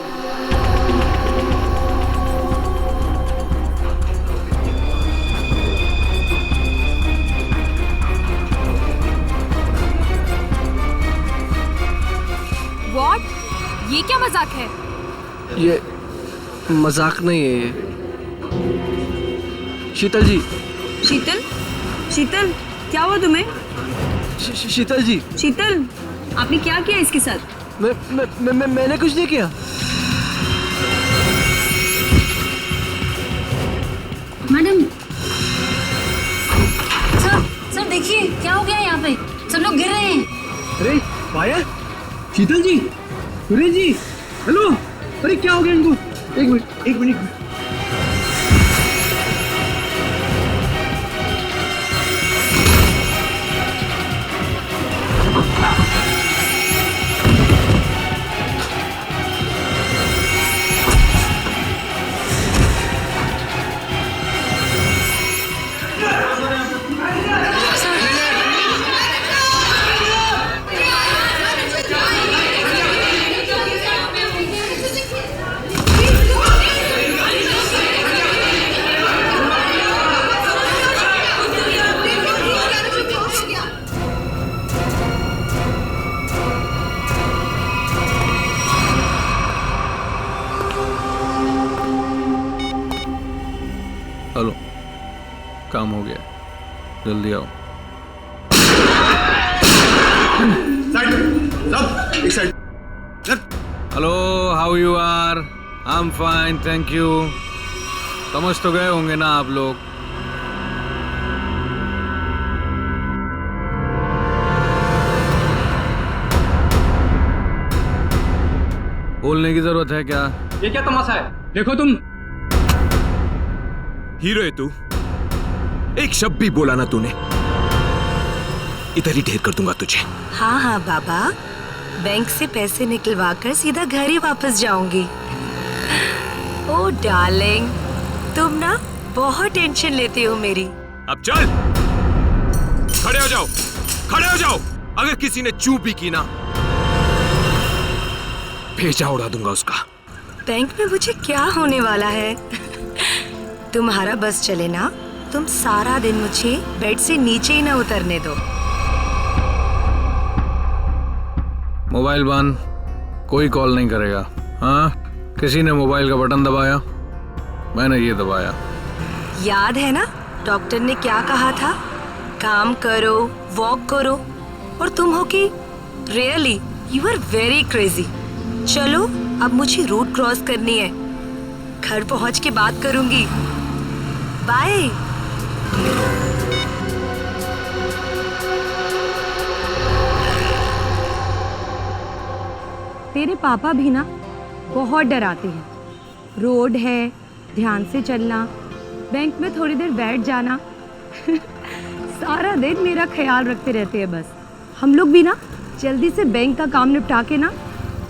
ये क्या मजाक है? ये मजाक नहीं है ये। शीतल जी। शीतल? शीतल, क्या हुआ तुम्हें? शीतल जी। शीतल, आपने क्या किया इसके साथ? मैंने कुछ नहीं किया। मैडम, सर देखिए क्या हो गया यहाँ पे, सब लोग गिर रहे हैं। अरे पायल, शीतल जी, सुरेश जी, हेलो, अरे क्या हो गया इनको? एक मिनट। काम हो गया, जल्दी आओ। Hello, how you are? I am fine, thank you. समझ तो गए होंगे ना आप लोग? बोलने की जरूरत है क्या? ये क्या तमाशा है? देखो तुम हीरो है तू, एक शब्द भी बोला ना तूने, इधर ही ढेर कर दूंगा तुझे। हाँ हाँ बाबा, बैंक से पैसे निकलवा कर सीधा घर ही वापस जाऊंगी। ओ डार्लिंग, तुम ना बहुत टेंशन लेती हो मेरी। अब चल, खड़े हो जाओ, खड़े हो जाओ। अगर किसी ने चूप भी की ना, भेजा उड़ा दूंगा उसका। बैंक में मुझे क्या होने वाला है? तुम्हारा बस चले ना, तुम सारा दिन मुझे बेड से नीचे ही ना उतरने दो। मोबाइल बंद, कोई कॉल नहीं करेगा। हाँ, किसी ने मोबाइल का बटन दबाया? मैंने ये दबाया। याद है ना डॉक्टर ने क्या कहा था? काम करो, वॉक करो। और तुम हो कि really you are very crazy. चलो अब मुझे रोड क्रॉस करनी है, घर पहुंच के बात करूंगी। बाय। तेरे पापा भी ना बहुत डराते हैं। रोड है, ध्यान से चलना, बैंक में थोड़ी देर बैठ जाना। सारा दिन मेरा ख्याल रखते रहते हैं बस। हम लोग भी ना जल्दी से बैंक का काम निपटा के ना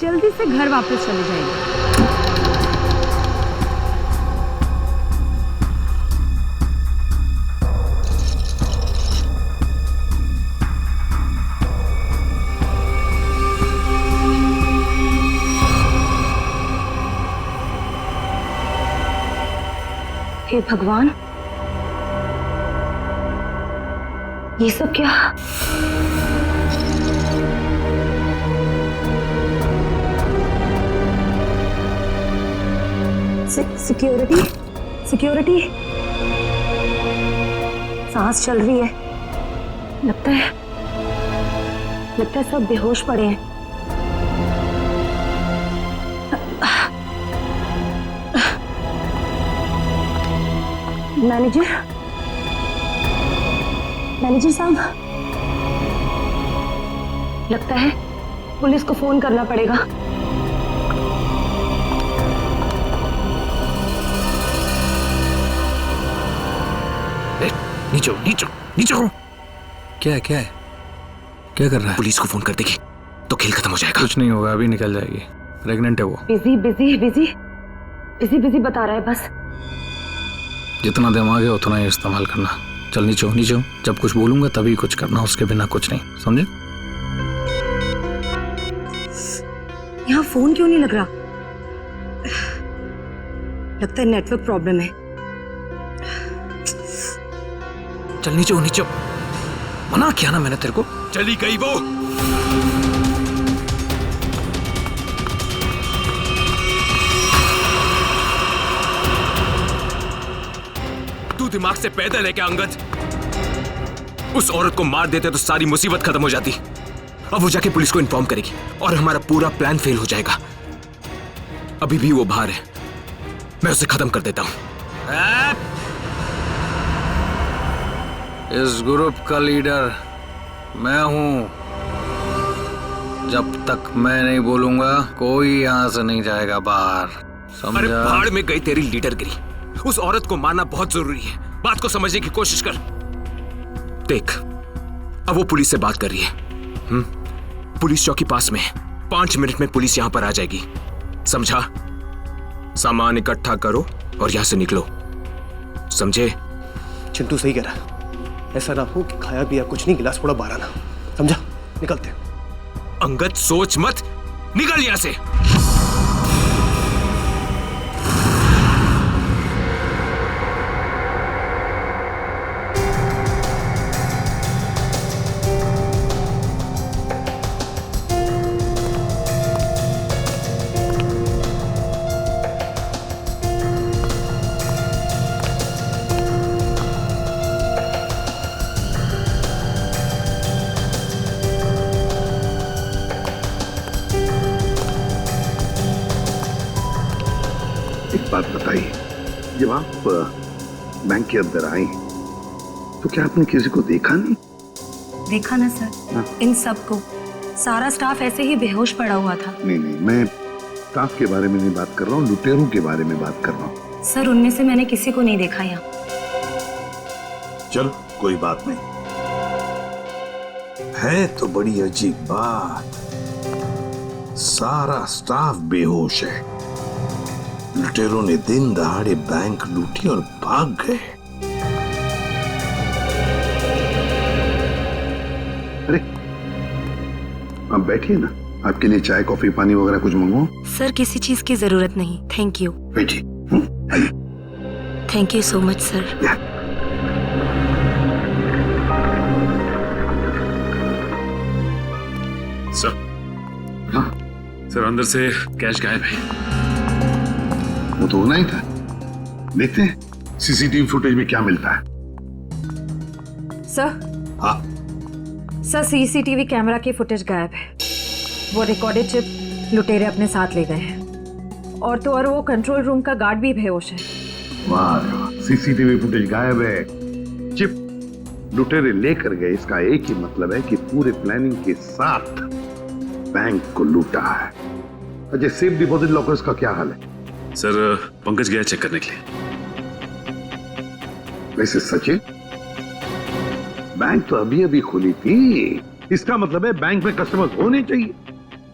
जल्दी से घर वापस चले जाएंगे। हे भगवान, ये सब क्या? Security, security. सांस चल रही है। लगता है सब बेहोश पड़े हैं। मैनेजर साहब, लगता है पुलिस को फोन करना पड़ेगा। नीचे नीचे नीचे करो। क्या है, क्या है, क्या कर रहा है? पुलिस को फोन कर देगी तो खेल खत्म हो जाएगा। कुछ नहीं होगा, अभी निकल जाएगी। प्रेग्नेंट है वो। Busy busy busy busy busy बता रहा है बस। जितना दिमाग है उतना ही इस्तेमाल करना। चल नीचे हो, नीचे हो। जब कुछ बोलूंगा तभी कुछ करना, उसके बिना कुछ नहीं, समझे? यहाँ फोन क्यों नहीं लग रहा? लगता है नेटवर्क प्रॉब्लम है। चल नीचे हो, नीचे हो। मना किया ना मैंने तेरे को। चली गई वो। तू दिमाग से पैदल है क्या अंगद? उस औरत को मार देते तो सारी मुसीबत खत्म हो जाती। अब वो जाके पुलिस को इन्फॉर्म करेगी और हमारा पूरा प्लान फेल हो जाएगा। अभी भी वो बाहर है, मैं उसे खत्म कर देता हूं। इस ग्रुप का लीडर मैं हूं। जब तक मैं नहीं बोलूंगा कोई यहां से नहीं जाएगा बाहर, समझा? अरे भाड़ में गई तेरी लीडरगिरी। उस औरत को मारना बहुत जरूरी है। बात को समझने की कोशिश कर। देख, अब वो पुलिस से बात कर रही है। पुलिस चौकी पास में है। 5 मिनट में पुलिस यहां पर आ जाएगी, समझा? सामान इकट्ठा करो और यहां से निकलो, समझे? चिंटू सही कह रहा, ऐसा ना हो कि खाया पिया कुछ नहीं, गिलास थोड़ा बारह ना, समझा? निकलते। अंगद सोच मत, निकल यहां से। बात बताइए, जब आप बैंक के अंदर आई तो क्या आपने किसी को देखा नहीं? देखा ना सर, इन सबको, सारा स्टाफ ऐसे ही बेहोश पड़ा हुआ था। नहीं, मैं स्टाफ के बारे में नहीं बात कर रहा हूँ, लुटेरों के बारे में बात कर रहा हूँ। सर उनमें से मैंने किसी को नहीं देखा यहाँ। चलो कोई बात नहीं, है तो बड़ी अजीब बात, सारा स्टाफ बेहोश है। लुटेरों ने दिन दहाड़े बैंक लूटी और भाग गए। अरे आप बैठिए ना, आपके लिए चाय कॉफी पानी वगैरह कुछ मंगवाऊं? सर किसी चीज की जरूरत नहीं, थैंक यू। बैठिए। Thank you so much sir. Sir, हाँ सर, अंदर से कैश गायब है। वो तो होना ही था। देखते हैं सीसीटीवी फुटेज में क्या मिलता है। सर, हाँ सर सीसीटीवी कैमरा की फुटेज गायब है। वो रिकॉर्डेड चिप लुटेरे अपने साथ ले गए हैं, और तो और वो कंट्रोल रूम का गार्ड भी बेहोश है। वाह, सीसीटीवी फुटेज गायब है, चिप लुटेरे लेकर गए। इसका एक ही मतलब है कि पूरे प्लानिंग के साथ बैंक को लूटा है। अच्छा, सेफ डिपॉजिट लॉकर्स का क्या हाल है? सर पंकज गया चेक करने के लिए। वैसे सचिन, बैंक तो अभी अभी खुली थी, इसका मतलब है बैंक में कस्टमर्स होने चाहिए,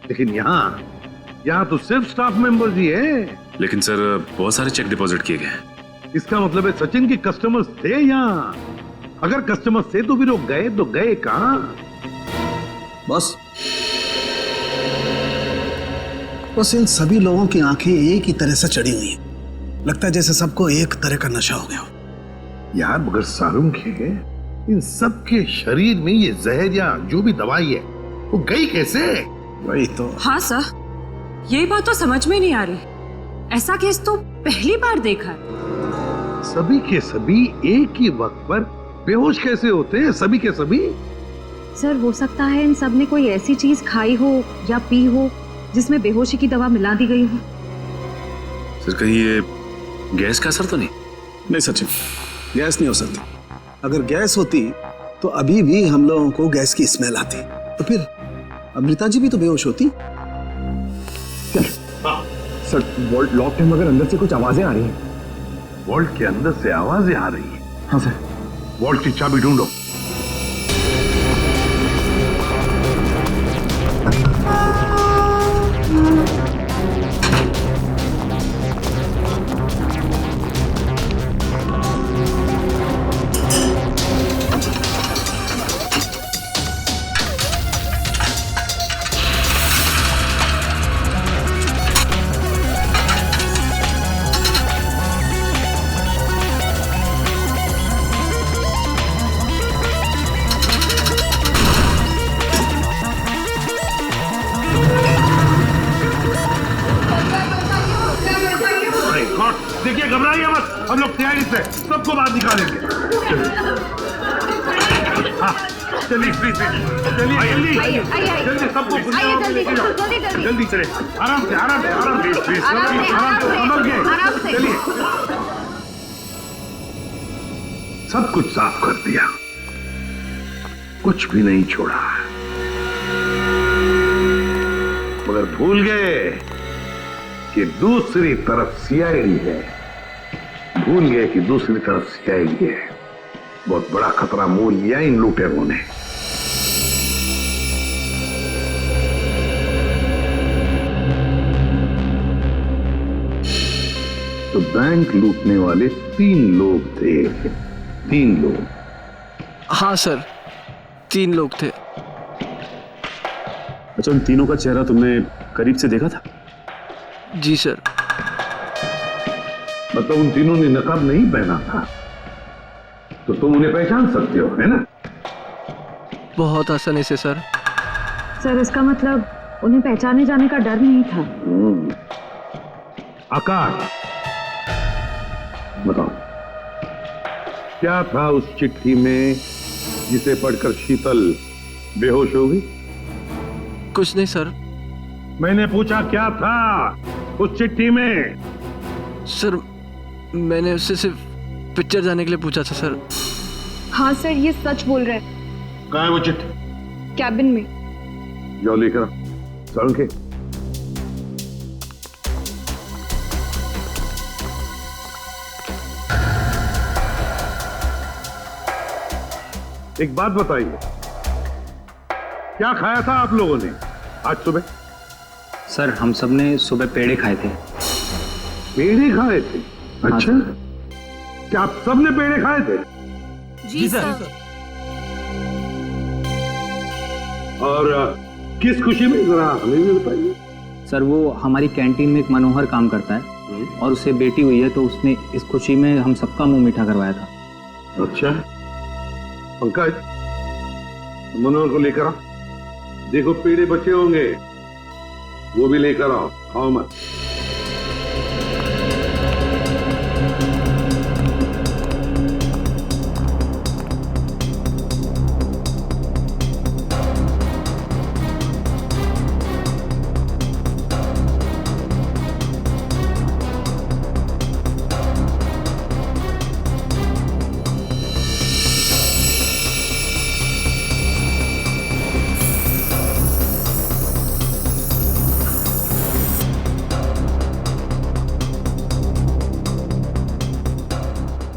लेकिन यहाँ तो सिर्फ स्टाफ मेंबर्स ही है। लेकिन सर बहुत सारे चेक डिपॉजिट किए गए। इसका मतलब है सचिन के कस्टमर्स थे यहाँ। अगर कस्टमर्स थे तो फिर वो गए तो गए कहाँ? बस इन सभी लोगों की आंखें एक ही तरह से चढ़ी हुई हैं। लगता है जैसे सबको एक तरह का नशा हो गया हो। यार मगर सारुंग है, इन सब के शरीर में ये जहर या जो भी दवाई है वो गई कैसे? वही तो। हाँ सर, ये बात तो समझ में नहीं आ रही। ऐसा केस तो पहली बार देखा है। सभी के सभी एक ही वक्त पर बेहोश कैसे होते हैं? सभी के सभी। सर हो सकता है इन सब ने कोई ऐसी चीज खाई हो या पी हो जिसमें बेहोशी की दवा मिला दी गई हो। सर कहीं ये गैस का असर तो नहीं? नहीं सचिन, गैस नहीं हो सकती। अगर गैस होती तो अभी भी हम लोगों को गैस की स्मेल आती, तो फिर अमृता जी भी तो बेहोश होती। सर वॉल्ट लॉक है, मगर अंदर से कुछ आवाजें आ रही हैं। वॉल्ट के अंदर से आवाजें आ रही हैं? हाँ सर। वॉल्ट की चाबी ढूंढो। देखिए घबराइए मत, हम लोग तैयारी से सबको बाहर निकालेंगे। हाँ चलिए प्लीज, चलिए जल्दी जल्दी, सबको जल्दी चले, आराम से आराम से आराम से संभल के चलिए। सब कुछ साफ कर दिया, कुछ भी नहीं छोड़ा, मगर भूल गए कि दूसरी तरफ सीआईडी है। भूल गए कि दूसरी तरफ सीआईडी है। बहुत बड़ा खतरा मोल लिया इन लुटेरों ने। तो बैंक लूटने वाले 3 लोग थे। 3 लोग? हाँ सर, 3 लोग थे। अच्छा, उन तीनों का चेहरा तुमने करीब से देखा था? जी सर। मतलब उन तीनों ने नकाब नहीं पहना था, तो तुम उन्हें पहचान सकते हो, है ना? बहुत आसानी से सर। सर इसका मतलब उन्हें पहचाने जाने का डर नहीं था। आकाश बताओ, क्या था उस चिट्ठी में जिसे पढ़कर शीतल बेहोश हो गई? कुछ नहीं सर। मैंने पूछा क्या था उस चिट्ठी में? सर मैंने उससे सिर्फ पिक्चर जाने के लिए पूछा था सर। हाँ सर, ये सच बोल रहा है। कहाँ है वो चिट्ठी? कैबिन में। जाओ लेकर आओ। सारुण के एक बात बताइए, क्या खाया था आप लोगों ने आज सुबह? सर हम सब ने सुबह पेड़े खाए थे। पेड़े खाए थे? अच्छा, क्या आप सब ने पेड़े खाए थे? जी सर। और किस खुशी में, जरा हमें भी बताइए। सर वो हमारी कैंटीन में एक मनोहर काम करता है और उसे बेटी हुई है, तो उसने इस खुशी में हम सबका मुंह मीठा करवाया था। अच्छा, पंकज मनोहर को लेकर आओ। देखो पेड़े बचे होंगे, वो भी लेकर आओ, खाओ मत।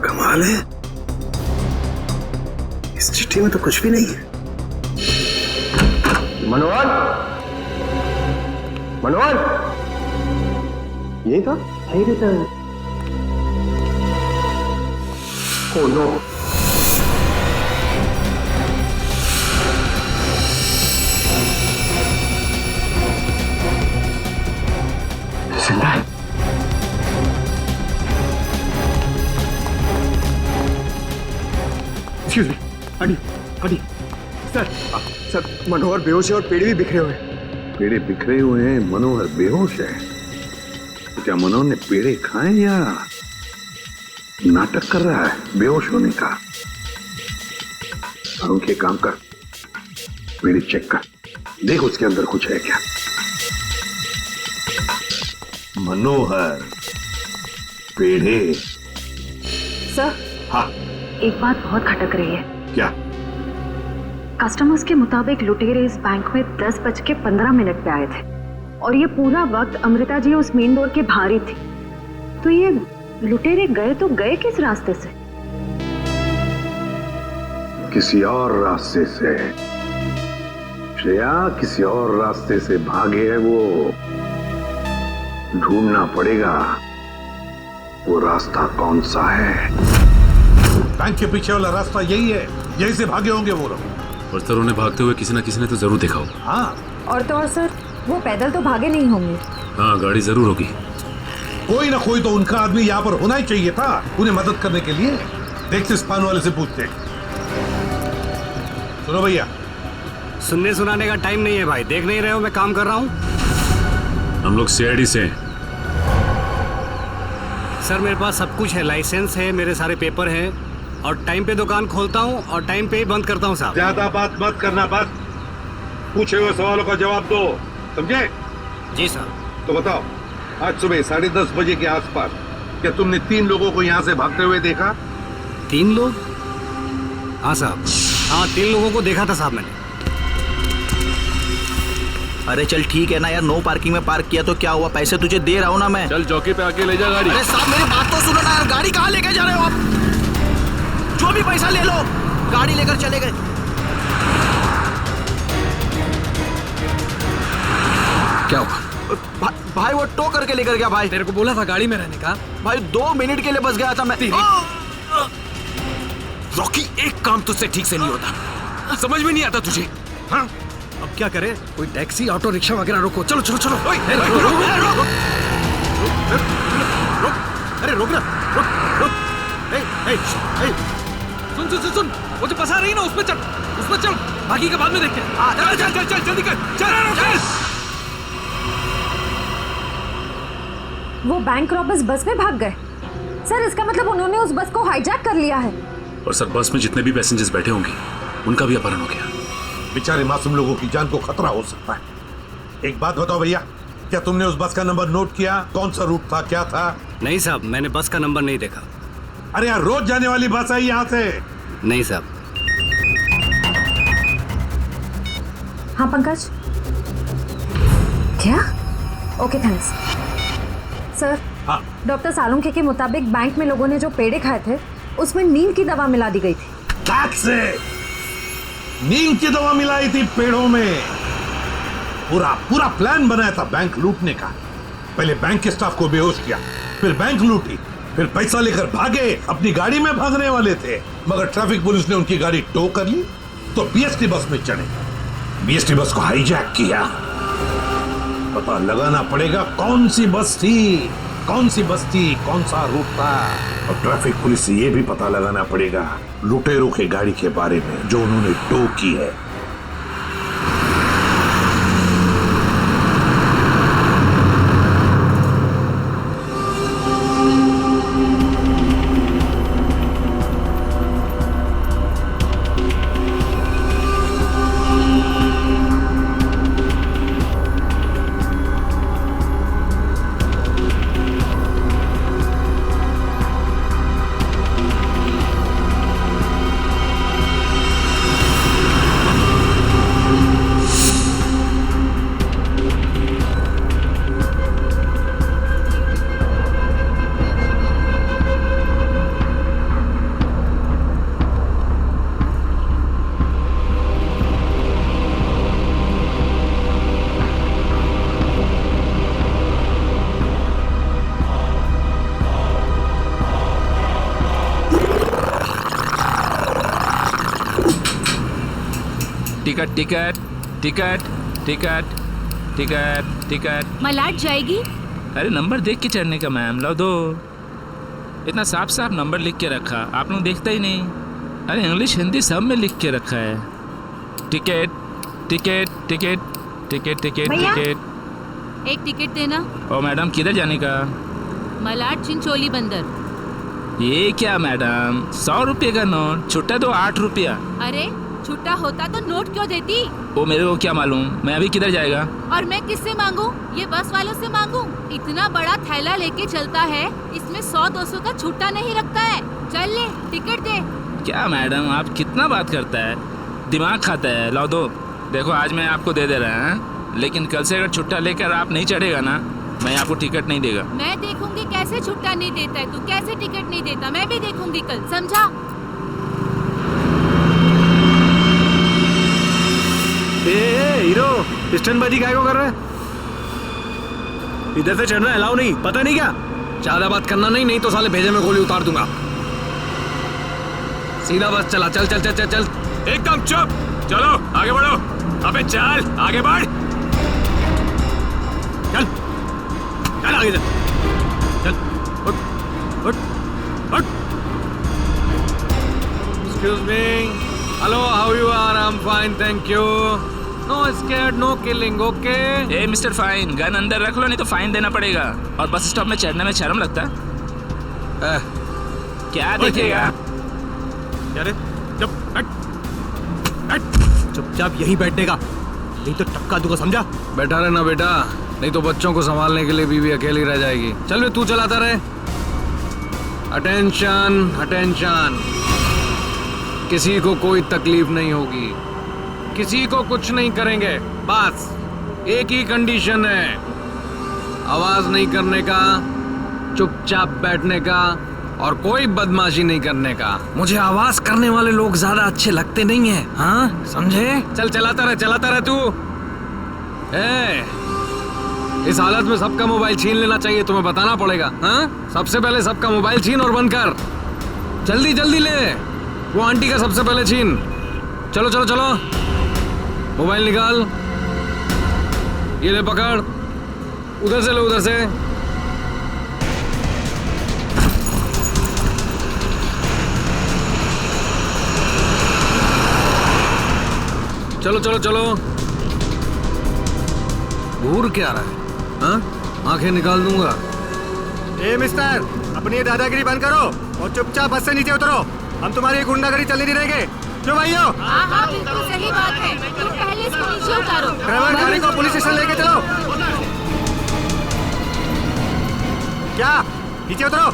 कमाल है, इस चिट्ठी में तो कुछ भी नहीं है। मनोहर, मनोहर, यही था? यही रहता है। Oh no. जिंदा है। हटी हटी। सर मनोहर बेहोश है और पेड़े भी बिखरे हुए हैं। पेड़े बिखरे हुए हैं, मनोहर बेहोश है। तो क्या मनोहर ने पेड़े खाए या नाटक कर रहा है बेहोश होने का? और उनके काम कर, पेड़े चेक कर, देख उसके अंदर कुछ है क्या। मनोहर पेड़े। सर, हाँ एक बात बहुत खटक रही है। क्या? कस्टमर्स के मुताबिक लुटेरे इस बैंक में 10:15 पे आए थे और ये पूरा वक्त अमृता जी उस मेन डोर के बाहर ही थी। तो ये लुटेरे गए तो गए किस रास्ते से? किसी और रास्ते से श्रेया, किसी और रास्ते से भागे है वो। ढूंढना पड़ेगा वो रास्ता कौन सा है। बैंक के पीछे वाला रास्ता यही है, यही से भागे होंगे वो लोग। और सर उन्हें भागते हुए किसी न किसी ने तो जरूर देखा होगा। हाँ, और तो और सर, वो पैदल तो भागे नहीं होंगे। हाँ, गाड़ी जरूर होगी। कोई ना कोई तो उनका आदमी यहाँ पर होना ही चाहिए था उन्हें मदद करने के लिए। देखते इस पान वाले से पूछते। सुनो भैया, सुनने सुनाने का टाइम नहीं है भाई। देख नहीं रहे हो मैं काम कर रहा हूँ। हम लोग सीआईडी से हैं। सर मेरे पास सब कुछ है, लाइसेंस है, मेरे सारे पेपर हैं और टाइम पे दुकान खोलता हूँ और टाइम पे ही बंद करता हूँ साहब। ज्यादा बात मत करना, बस पूछे हुए सवालों का जवाब दो, समझे? जी सर। तो बताओ, आज सुबह 10:30 बजे के आसपास क्या तुमने 3 लोगों को यहाँ से भागते हुए देखा? 3 लोग? हाँ साहब, हाँ 3 लोगों को देखा था साहब मैंने। अरे चल ठीक है ना यार, नो पार्किंग में पार्क किया तो क्या हुआ, पैसे तुझे दे रहा हूँ ना मैं। चल चौकी पे आके ले जा गाड़ी। अरे साहब मेरी बात तो सुनो ना यार, गाड़ी कहाँ लेके जा रहे हो आप? जो भी पैसा ले लो, गाड़ी लेकर चले गए। क्या हुआ? भाई वो टो करके लेकर गया भाई। तेरे को बोला था गाड़ी में रहने का। भाई 2 मिनट के लिए बस गया था मैं। रॉकी, एक काम तुझसे ठीक से नहीं होता, समझ में नहीं आता तुझे? हाँ, अब क्या करें? कोई टैक्सी, ऑटो रिक्शा वगैरह रोको। चलो चलो चलो। अरे रोक ना, सुन सुन सुन सुन, वो जो फंसा रही ना उसमें चल, उसमें चल, बाकी का बाद में देखते हैं। चल चल चल चल जल्दी कर, चल। वो बैंक रॉबर्स बस में भाग गए। सर इसका मतलब उन्होंने उस बस को हाईजैक कर लिया है। और सर बस में जितने भी पैसेंजर्स बैठे होंगे उनका भी अपहरण हो गया। बेचारे मासूम लोगों की जान को खतरा हो सकता है। एक बात बताओ भैया, क्या तुमने उस बस का नंबर नोट किया? कौन सा रूट था, क्या था? नहीं साहब, मैंने बस का नंबर नहीं देखा। अरे यार, रोज जाने वाली बस है यहाँ से। नहीं साहब। हाँ पंकज। क्या? Okay thanks sir. हाँ। डॉक्टर सालुंखे के मुताबिक बैंक में लोगों ने जो पेड़े खाए थे उसमें नींद की दवा मिला दी गई थी। That's it! नींद की दवा मिलाई थी पेड़ों में। पूरा प्लान बनाया था बैंक लूटने का। पहले बैंक के स्टाफ को बेहोश किया, फिर बैंक लूटी, फिर पैसा लेकर भागे। अपनी गाड़ी में भागने वाले थे, मगर ट्रैफिक पुलिस ने उनकी गाड़ी टो कर ली तो बीएसटी बस में चढ़े। बीएसटी बस को हाईजैक किया। पता लगाना पड़ेगा कौन सी बस थी, कौन सा रूट था। और ट्रैफिक पुलिस से यह भी पता लगाना पड़ेगा लुटेरों के गाड़ी के बारे में जो उन्होंने टो की है। Ticket ticket ticket ticket ticket ticket. मलाट जाएगी? अरे नंबर देख के चढ़ने का मैम, लो दो। इतना साफ साफ नंबर लिख के रखा, आप लोग देखते ही नहीं। अरे इंग्लिश हिंदी सब में लिख के रखा है। Ticket ticket ticket ticket ticket ticket. एक टिकट देना। ओ मैडम, किधर जाने का? मलाट चिंचोली बंदर। ये क्या मैडम, 100 रुपये का नोट, छुट्टा दो 8 रुपया। अरे छुट्टा होता तो नोट क्यों देती? वो मेरे को क्या मालूम, मैं अभी किधर जाएगा? और मैं किससे मांगू? ये बस वालों से मांगू? इतना बड़ा थैला लेके चलता है, इसमें 100-200 का छुट्टा नहीं रखता है। चल ले, टिकट दे। क्या मैडम, आप कितना बात करता है, दिमाग खाता है। लो दो। देखो आज मैं आपको दे रहा है, लेकिन कल से अगर छुट्टा लेकर आप नहीं चढ़ेगा ना, मैं आपको टिकट नहीं देगा। मैं देखूंगी कैसे छुट्टा नहीं देता है, तू कैसे टिकट नहीं देता, मैं भी देखूंगी कल, समझा? हीरो, स्टंटबाजी काय को कर रहा है? इधर से चढ़ना अलाउ नहीं, पता नहीं क्या? ज्यादा बात करना नहीं तो साले भेजे में गोली उतार दूंगा। सीधा बस चला, चल चल चल चल चल। एकदम चुप, चलो आगे बढ़ो। अबे चल आगे बढ़, चल चल आगे चल चल। उठ उठ उठ। Excuse me, hello, how you are? I am fine, thank you. No scared, no killing, okay? ए मिस्टर फाइन, गन अंदर रख लो, नहीं तो फाइन देना पड़ेगा। और बस स्टॉप में चढ़ने में शर्म लगता है? क्या देखेगा? अरे चुपचाप यहीं बैठेगा, नहीं तो टपका दूंगा, समझा? बैठा रहना बेटा, नहीं तो बच्चों को संभालने के लिए बीवी अकेली रह जाएगी। चल बे, तू चलाता रहे। अटेंशन अटेंशन, किसी को कोई तकलीफ नहीं होगी, किसी को कुछ नहीं करेंगे। बस एक ही कंडीशन है, आवाज नहीं करने का, चुपचाप बैठने का और कोई बदमाशी नहीं करने का। मुझे आवाज करने वाले लोग ज्यादा अच्छे लगते नहीं हैं, हाँ समझे? चल चलाता रहे तू। इस हालत में सबका मोबाइल छीन लेना चाहिए, तुम्हें बताना पड़ेगा। हाँ, सबसे पहले सबका मोबाइल छीन और बंद कर। जल्दी जल्दी ले, वो आंटी का सबसे पहले छीन। चलो चलो चलो, मोबाइल निकाल, ये ले पकड़, उधर से ले, उधर से। चलो चलो चलो। घूर क्या रहा है? हाँ, आंखें निकाल दूंगा। ए मिस्टर, अपनी ये दादागिरी बंद करो और चुपचाप बस से नीचे उतरो। हम तुम्हारी गुंडागर्दी चलने नहीं देंगे। क्यों भाइयों? हाँ, बिल्कुल सही बात है। तुम पहले इसको नीचे उतारो। ड्राइवर, गाड़ी को पुलिस स्टेशन लेके चलो। क्या नीचे उतरो।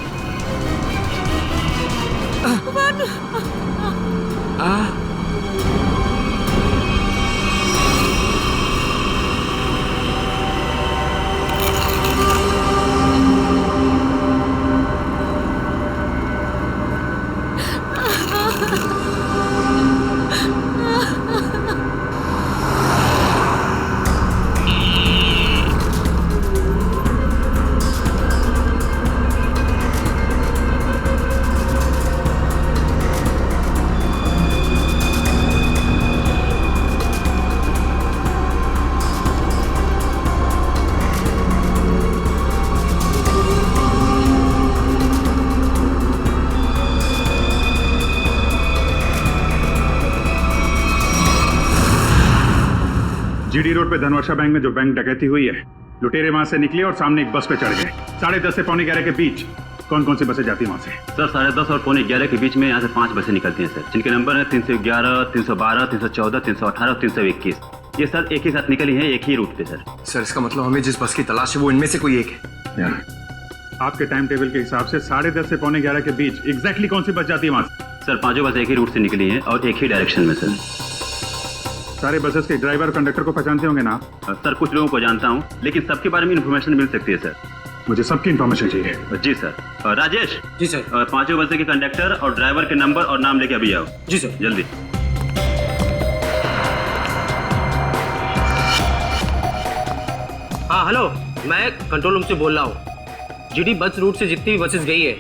जीडी रोड पे धनवर्षा बैंक में जो बैंक डकैती हुई है, लुटेरे वहां से निकले और सामने एक बस पे चढ़ गए। 10:30 से 11:45 के बीच कौन कौन सी बसें जाती है वहां से? सर 10:30 और 11:45 के बीच में यहाँ से 5 बसें निकलती हैं सर, जिनके नंबर है 311, 312, 314, 318 और 321। ये सर एक ही साथ निकली है, एक ही रूट पे सर। सर इसका मतलब हमें जिस बस की तलाश है वो इनमें से कोई एक है। आपके टाइम टेबल के हिसाब से 10:30 से 11:45 के बीच एग्जैक्टली कौन सी बस जाती है वहां से? सर 5 बस एक ही रूट से निकली हैं और एक ही डायरेक्शन में सर। सारे बसेस के ड्राइवर और कंडक्टर को पहचानते होंगे ना आप? सर कुछ लोगों को जानता हूँ, लेकिन सबके बारे में इन्फॉर्मेशन मिल सकती है सर। मुझे सबकी इन्फॉर्मेशन चाहिए। जी सर। राजेश। जी सर। 5 बसे के कंडक्टर और ड्राइवर के नंबर और नाम लेके अभी आओ। जी सर। जल्दी। हाँ हेलो, मैं कंट्रोल रूम से बोल रहा हूँ। जीडी बस रूट से जितनी भी बसेस गई है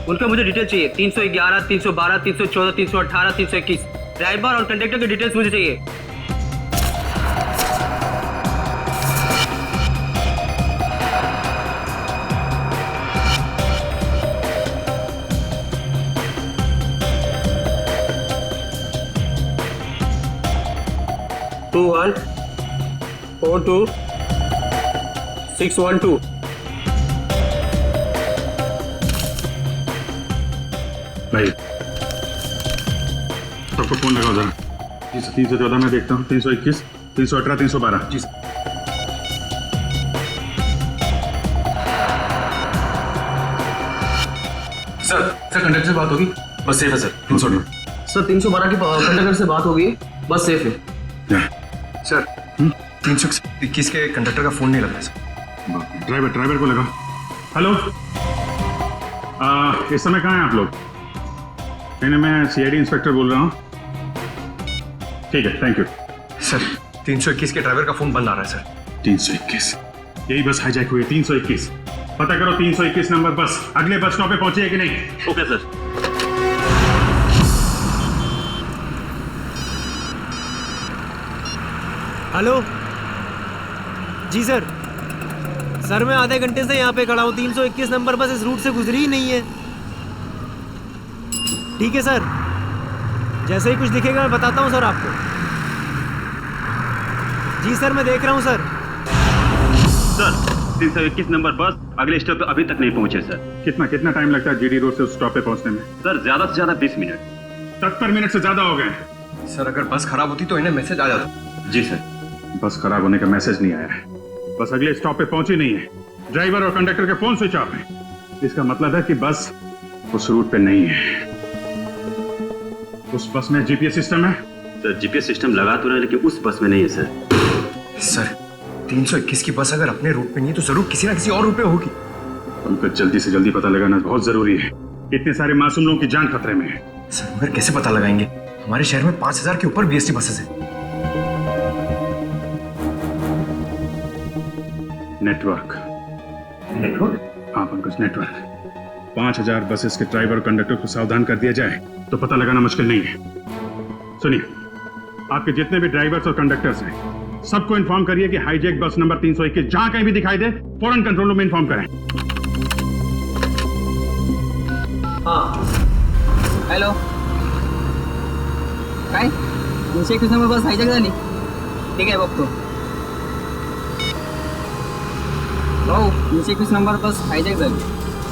उनका मुझे डिटेल चाहिए। 311, 312, 314, 318, 321 ड्राइवर और कंडक्टर की डिटेल्स मुझे चाहिए। टू 1 4 2 6 1 2। भाई सबको फोन लगाओ जरा। जी सर। 314 में देखता हूँ, 321, 318, 312। जी सर। सर कंडक्टर से बात होगी, बस सेफ है सर। 318 सर 312 की कंडक्टर से बात होगी, बस सेफ है सर। 321 के कंडक्टर का फोन नहीं लग रहा सर। ड्राइवर को लगाओ। हेलो, इस समय कहाँ हैं आप लोग? नहीं, मैं सीआईडी इंस्पेक्टर बोल रहा हूँ। ठीक है, थैंक यू सर। 321 के ड्राइवर का फोन बंद आ रहा है सर। 321 यही बस हाईजैक हुई है। 321 पता करो, 321 नंबर बस अगले बस स्टॉप पे पहुंची है कि नहीं? Okay sir. हेलो जी सर। सर मैं आधे घंटे से यहाँ पे खड़ा हूँ, 321 नंबर बस इस रूट से गुजरी ही नहीं है। ठीक है सर, जैसे ही कुछ दिखेगा मैं बताता हूँ सर आपको। जी सर मैं देख रहा हूँ सर। सर 321 नंबर बस अगले स्टॉप पे अभी तक नहीं पहुंचे सर। कितना टाइम लगता है जीडी रोड से उस स्टॉप पे पहुंचने में? सर ज्यादा से ज्यादा 20 मिनट। 70 मिनट से ज्यादा हो गए सर। अगर बस खराब होती तो इन्हें मैसेज आ जाता। जी सर। बस खराब होने का मैसेज नहीं आया है, बस अगले स्टॉप पे पहुंची नहीं है। ड्राइवर और कंडक्टर के फोन स्विच ऑफ है। इसका मतलब है कि बस उस रूट पे नहीं है। उस बस में जीपीएस सिस्टम है? सर जीपीएस सिस्टम लगा तो रहा है, लेकिन उस बस में नहीं है सर। सर 321 की बस अगर अपने रूट पे नहीं है तो जरूर किसी ना किसी और रूट पे होगी। उनको जल्दी से जल्दी पता लगाना बहुत जरूरी है। इतने सारे मासूम लोगों की जान खतरे में है। सर मगर कैसे पता लगाएंगे? हमारे शहर में 5000 के ऊपर बीएसटी बसेस हैं। नेटवर्क। हाँ पंकज, नेटवर्क। 5000 बसेस के ड्राइवर और कंडक्टर को सावधान कर दिया जाए तो पता लगाना मुश्किल नहीं है। सुनिए, आपके जितने भी ड्राइवर्स और कंडक्टर्स हैं सबको इन्फॉर्म करिए कि हाईजैक बस नंबर 321 जहां कहीं भी दिखाई दे फौरन कंट्रोल रूम में इन्फॉर्म करें। हाँ हेलो, काय 321 नंबर बस हायजॅक झाली? ठीक आहे बघतो भाऊ। 321 नंबर बस हायजॅक झाली।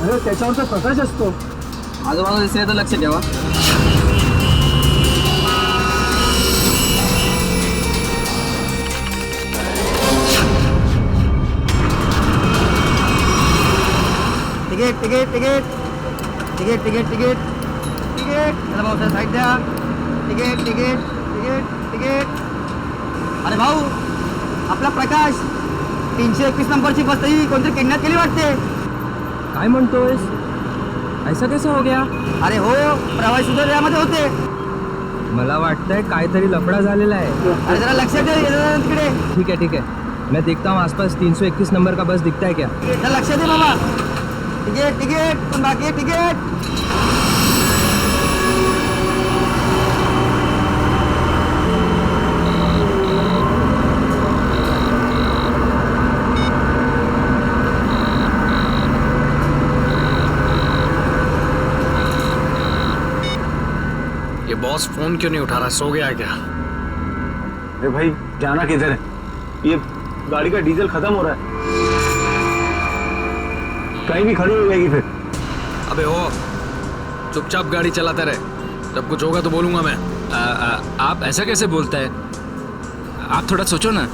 अरे त्याच्यावर तर प्रकाश असतो। आजूबाजूला दिसले तर लक्ष ठेवा। Ticket ticket ticket ticket ticket ticket ticket चला भाऊ सर साईड द्या टिकट टिकट टिकट टिकट अरे भाऊ आपला प्रकाश 321 नंबरची बस ही कोणतरी किडनॅप केली वाटते काय म्हणतोयस ऐसा कैसा हो गया अरे हो प्रवासी सुद्धा यामध्ये होते मला वाटतंय काहीतरी लफडा झालेला आहे अरे जरा लक्षात दे तिकडे ठीक है मैं देखता हूँ आसपास 321 नंबर का बस दिखता है क्या जरा लक्षात दे बाबा टिकट टिकट पण बाकी आहे टिकट ये बॉस फोन क्यों नहीं उठा रहा? सो गया है क्या? अरे भाई जाना किधर है? ये गाड़ी का डीजल खत्म हो रहा है, कहीं भी खड़ी हो जाएगी फिर। अबे हो, चुपचाप गाड़ी चलाते रहे, जब कुछ होगा तो बोलूंगा मैं। आप ऐसा कैसे बोलता है? आप थोड़ा सोचो ना,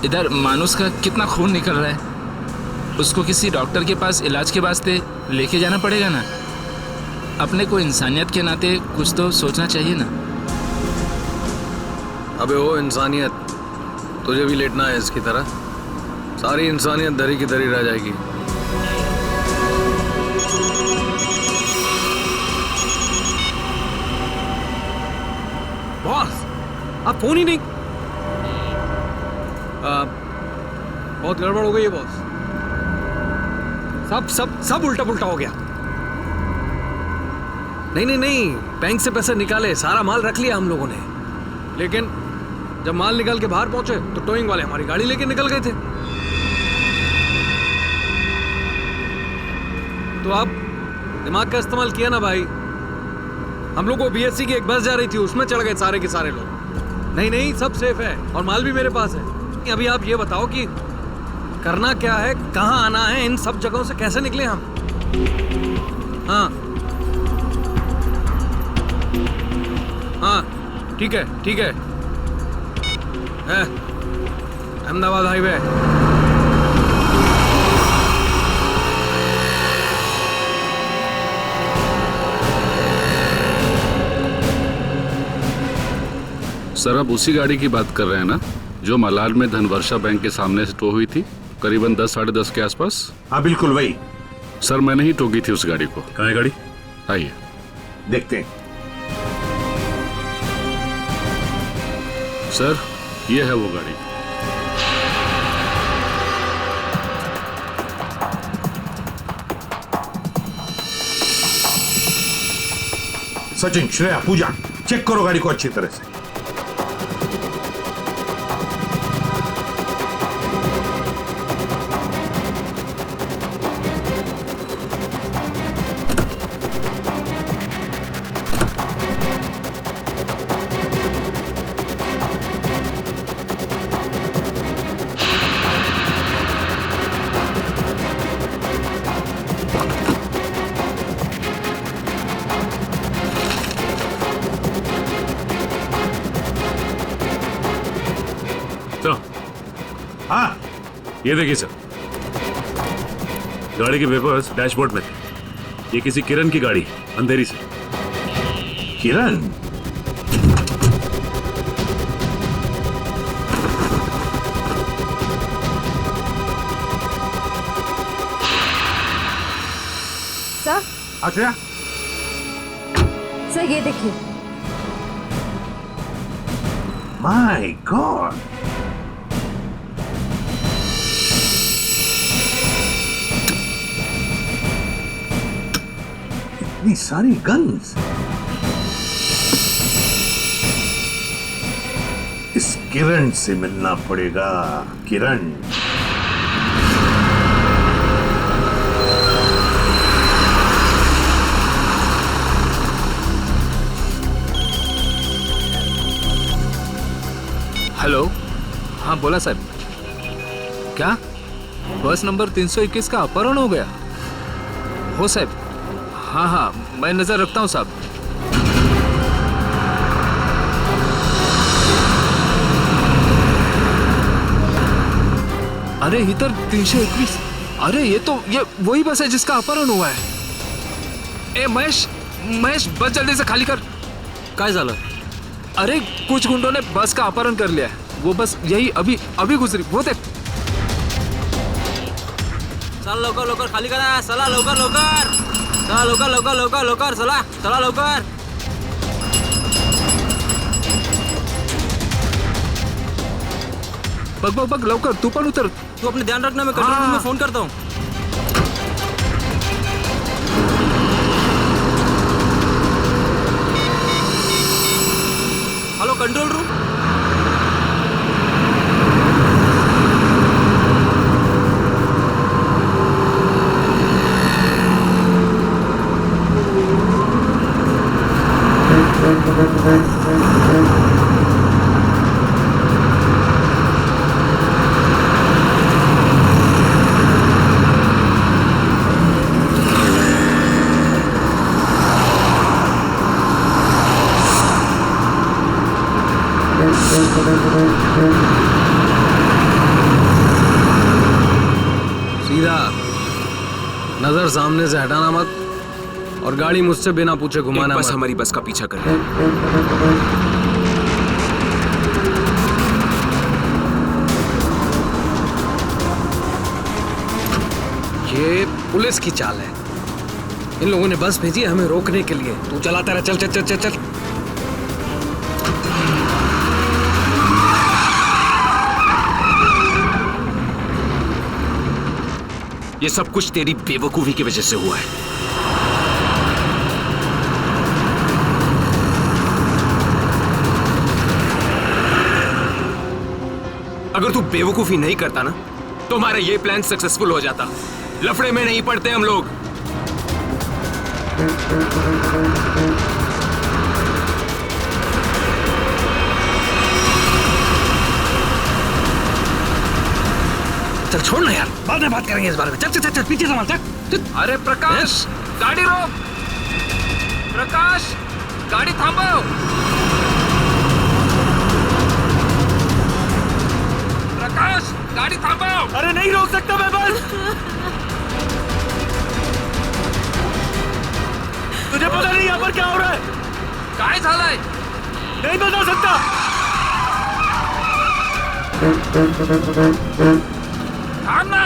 इधर मानुस का कितना खून निकल रहा है, उसको किसी डॉक्टर के पास इलाज के वास्ते लेके जाना पड़ेगा ना। अपने को इंसानियत के नाते कुछ तो सोचना चाहिए ना। अबे हो इंसानियत, तुझे भी लेटना है इसकी तरह? सारी इंसानियत धरी की धरी रह जाएगी। बॉस, आप फोन ही नहीं। बहुत गड़बड़ हो गई है बॉस, सब सब सब उल्टा पुल्टा हो गया। नहीं, बैंक से पैसे निकाले, सारा माल रख लिया हम लोगों ने, लेकिन जब माल निकाल के बाहर पहुंचे तो टोइंग वाले हमारी गाड़ी लेके निकल गए थे। तो आप दिमाग का इस्तेमाल किया ना भाई। हम लोग को बीएससी की एक बस जा रही थी, उसमें चढ़ गए सारे के सारे लोग। नहीं, सब सेफ है और माल भी मेरे पास है। अभी आप ये बताओ कि करना क्या है, कहाँ आना है, इन सब जगहों से कैसे निकले हम? हाँ ठीक है अहमदाबाद हाईवे। सर आप उसी गाड़ी की बात कर रहे हैं ना जो मलाड में धनवर्षा बैंक के सामने से टो हुई थी करीबन 10 साढ़े 10 के आसपास? हाँ बिल्कुल वही। सर मैंने ही टोकी थी उस गाड़ी को। कहाँ है गाड़ी? आइए देखते हैं। सर ये है वो गाड़ी। सचिन, श्रेया, पूजा, चेक करो गाड़ी को अच्छी तरह से। हाँ ये देखिए सर, गाड़ी के पेपर्स डैशबोर्ड में थे। ये किसी किरण की गाड़ी, अंधेरी से। किरण? सर। अच्छा सर ये देखिए। माय गॉड, इतनी सारी गन्स। इस किरण से मिलना पड़ेगा। किरण, हेलो, हाँ बोला साहब। क्या बस नंबर 321 का अपहरण हो गया? हो साहब, हाँ मैं नजर रखता हूँ साहब। अरे इधर 321, अरे ये वही बस है जिसका अपहरण हुआ है। ए महेश, बस जल्दी से खाली कर। काय झालं? अरे कुछ गुंडों ने बस का अपहरण कर लिया है। वो बस यही अभी गुजरी, वो देख। चला लवकर खाली करा, चला लवकर चला लवकर चला लवकर। बघ लवकर, तू पण उतर। तू अपने ध्यान रखना, मैं कंट्रोल रूम में फोन करता हूँ। Hello control room. सीधा नजर सामने से हटाना मत, और गाड़ी मुझसे बिना पूछे घुमाना बस मत। हमारी बस का पीछा कर। ये पुलिस की चाल है। इन लोगों ने बस भेजी है हमें रोकने के लिए। तू चलाता रहा, चल चल चल चल चल। ये सब कुछ तेरी बेवकूफी की वजह से हुआ है। अगर तू बेवकूफी नहीं करता ना तो हमारा ये प्लान सक्सेसफुल हो जाता। लफड़े में नहीं पड़ते हम लोग। चल छोड़ ना यार, बाद में बात करेंगे इस बारे में। चल चल चल, चल पीछे संभाल, चल। अरे प्रकाश, गाड़ी रोक। प्रकाश, गाड़ी थांबो। प्रकाश, गाड़ी थांबो। अरे नहीं रोक सकता मैं बस। तुझे पता नहीं यहाँ पर क्या हो रहा है? काय झालंय? नहीं बता सकता। थांब ना।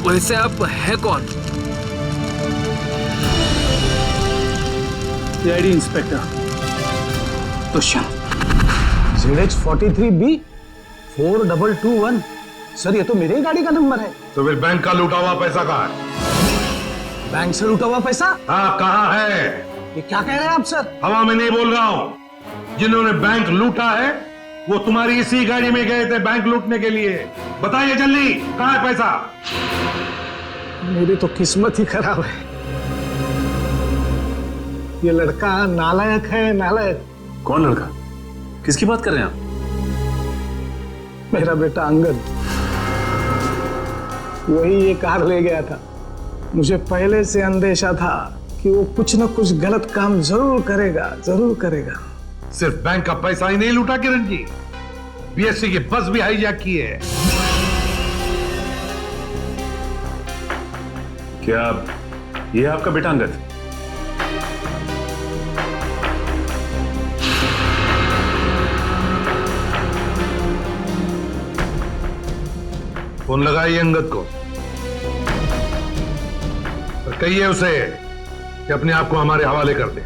वैसे आप है कौन? CID inspector Dushyant. ZH43B 4221। Sir ये तो मेरे ही गाड़ी का नंबर है। तो फिर बैंक का लूटा हुआ पैसा कहाँ है? बैंक से लूटा हुआ पैसा? हाँ कहाँ है? ये क्या कह रहे हैं आप सर? हवा में नहीं बोल रहा हूँ। जिन्होंने बैंक लूटा है वो तुम्हारी इसी गाड़ी में गए थे बैंक लूटने के लिए। बताइए जल्दी, कहाँ है पैसा? मेरी तो किस्मत ही खराब है। ये लड़का नालायक है, नालायक। कौन लड़का? किसकी बात कर रहे हैं आप? मेरा बेटा अंगद, वही ये कार ले गया था। मुझे पहले से अंदेशा था कि वो कुछ न कुछ गलत काम जरूर करेगा, जरूर करेगा। सिर्फ बैंक का पैसा ही नहीं लूटा किरण जी, बीएससी की बस भी हाईजैक की है। क्या ये आपका बेटा अंगद? फोन लगाइए अंगद को और कहिए उसे कि अपने आप को हमारे हवाले कर दे।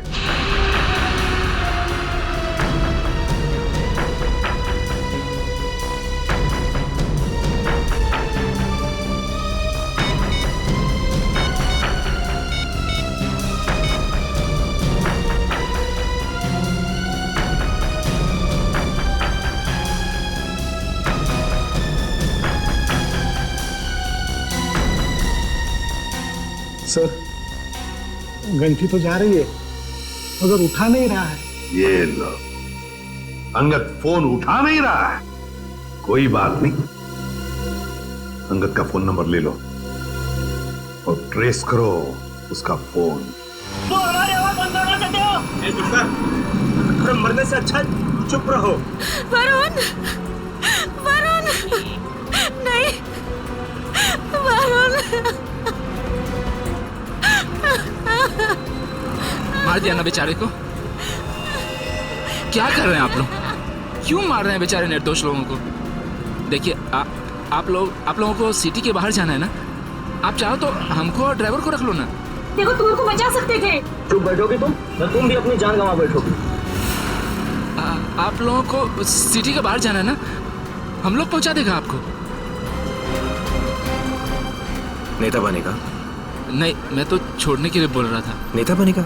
सर, घंटी तो जा रही है मगर उठा नहीं रहा है। ये लो, अंगद फोन उठा नहीं रहा है। कोई बात नहीं, अंगद का फोन नंबर ले लो और ट्रेस करो उसका फोन। तो हमारी आवाज बंद करना चाहते हो? अरे मरने से अच्छा चुप रहो। वरुण, वरुण, नहीं, वरुण। मार दिया ना बेचारे को। क्या कर रहे हैं आप लोग? क्यों मार रहे हैं बेचारे निर्दोष लोगों को? देखिए आप लोगों को सिटी के बाहर जाना है ना, आप चाहो तो हमको और ड्राइवर को रख लो ना। देखो तुम उनको बचा सकते थे। चुप बैठोगे तुम भी अपनी जान गंवा बैठोगे। आप लोगों को सिटी के बाहर जाना है ना, हम लोग पहुंचा देगा आपको। नेता बनेगा? नहीं, मैं तो छोड़ने के लिए बोल रहा था। नेता बनेगा?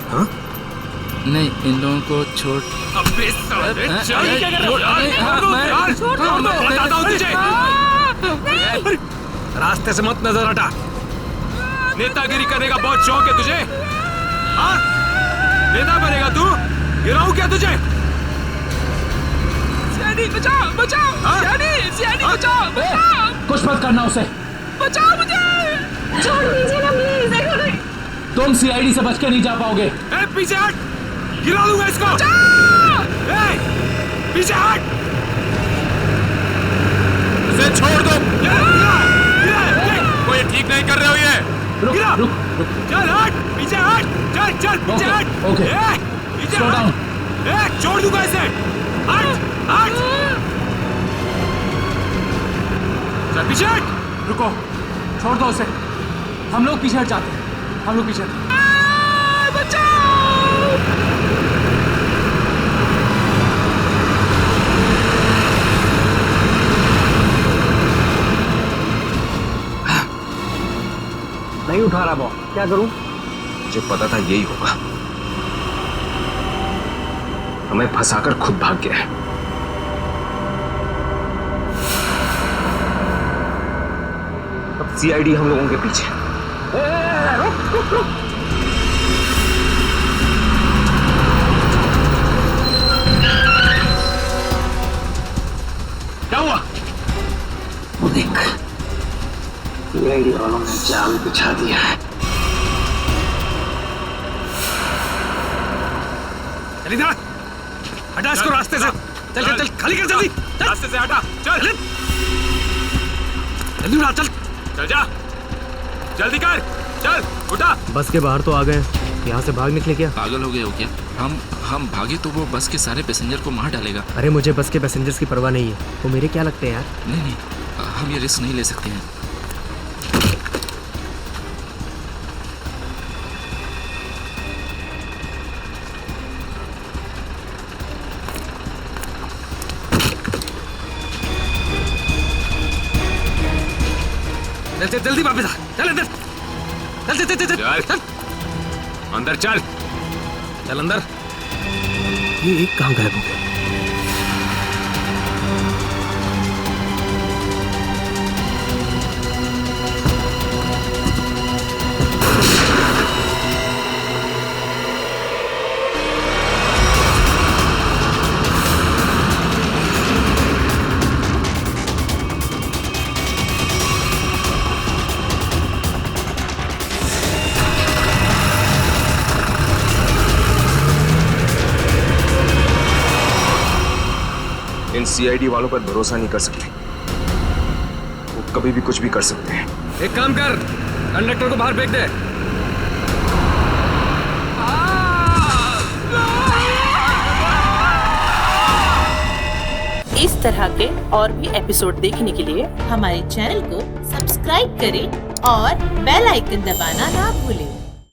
हाँ? नहीं, इन लोगों को छोड़। अबे साले, रास्ते से मत नजर हटा। नेतागिरी करने का बहुत शौक है तुझे? हाँ? नेता बनेगा तू? गिराऊं क्या तुझे? सियानी बचाओ, बचाओ, सियानी बचाओ, बचाओ। कुछ मत करना उसे। बचाओ मुझे। छोड़ दीजिए ना प्लीज। तुम सीआईडी से बच के नहीं जा पाओगे। पीछे हट, गिरा दूंगा इसको। पीछे हट, इसे छोड़ दो। कोई ठीक नहीं कर रहे हो ये। रुक। चल हट, पीछे हट, चल पीछे हट। ओके, पीछे हट, छोड़ दूंगा इसे। हट। चल पीछे हट। रुको, छोड़ दो उसे। हम लोग पीछे हट जाते हैं। हम लोग पीछे नहीं उठा रहा बॉस, क्या करूं? मुझे पता था यही होगा। हमें फंसाकर खुद भाग गया है। अब सीआईडी हम लोगों के पीछे। रुक। क्या हुआ? वो देख, सीआईडी वालों ने जाल बिछा दिया है। चल इधर, हटा इसको रास्ते से। चल खाली कर जल्दी। रास्ते से हटा, चल जल्दी उठा, चल जा, जल्दी कर, चल उठा। बस के बाहर तो आ गए, यहाँ से भाग निकले क्या? पागल हो गए हो क्या? हम भागे तो वो बस के सारे पैसेंजर को मार डालेगा। अरे मुझे बस के पैसेंजर्स की परवाह नहीं है, वो मेरे क्या लगते हैं यार। नहीं, हम ये रिस्क नहीं ले सकते हैं। चल जल्दी वापस आ, चल अंदर, चल अंदर, चल अंदर। ये एक कहाँ गायब हो गया? इन सीआईडी वालों पर भरोसा नहीं कर सकते, वो कभी भी कुछ भी कर सकते हैं। एक काम कर, कंडक्टर को बाहर फेंक दे। इस तरह के और भी एपिसोड देखने के लिए हमारे चैनल को सब्सक्राइब करें और बेल आइकन दबाना ना भूलें।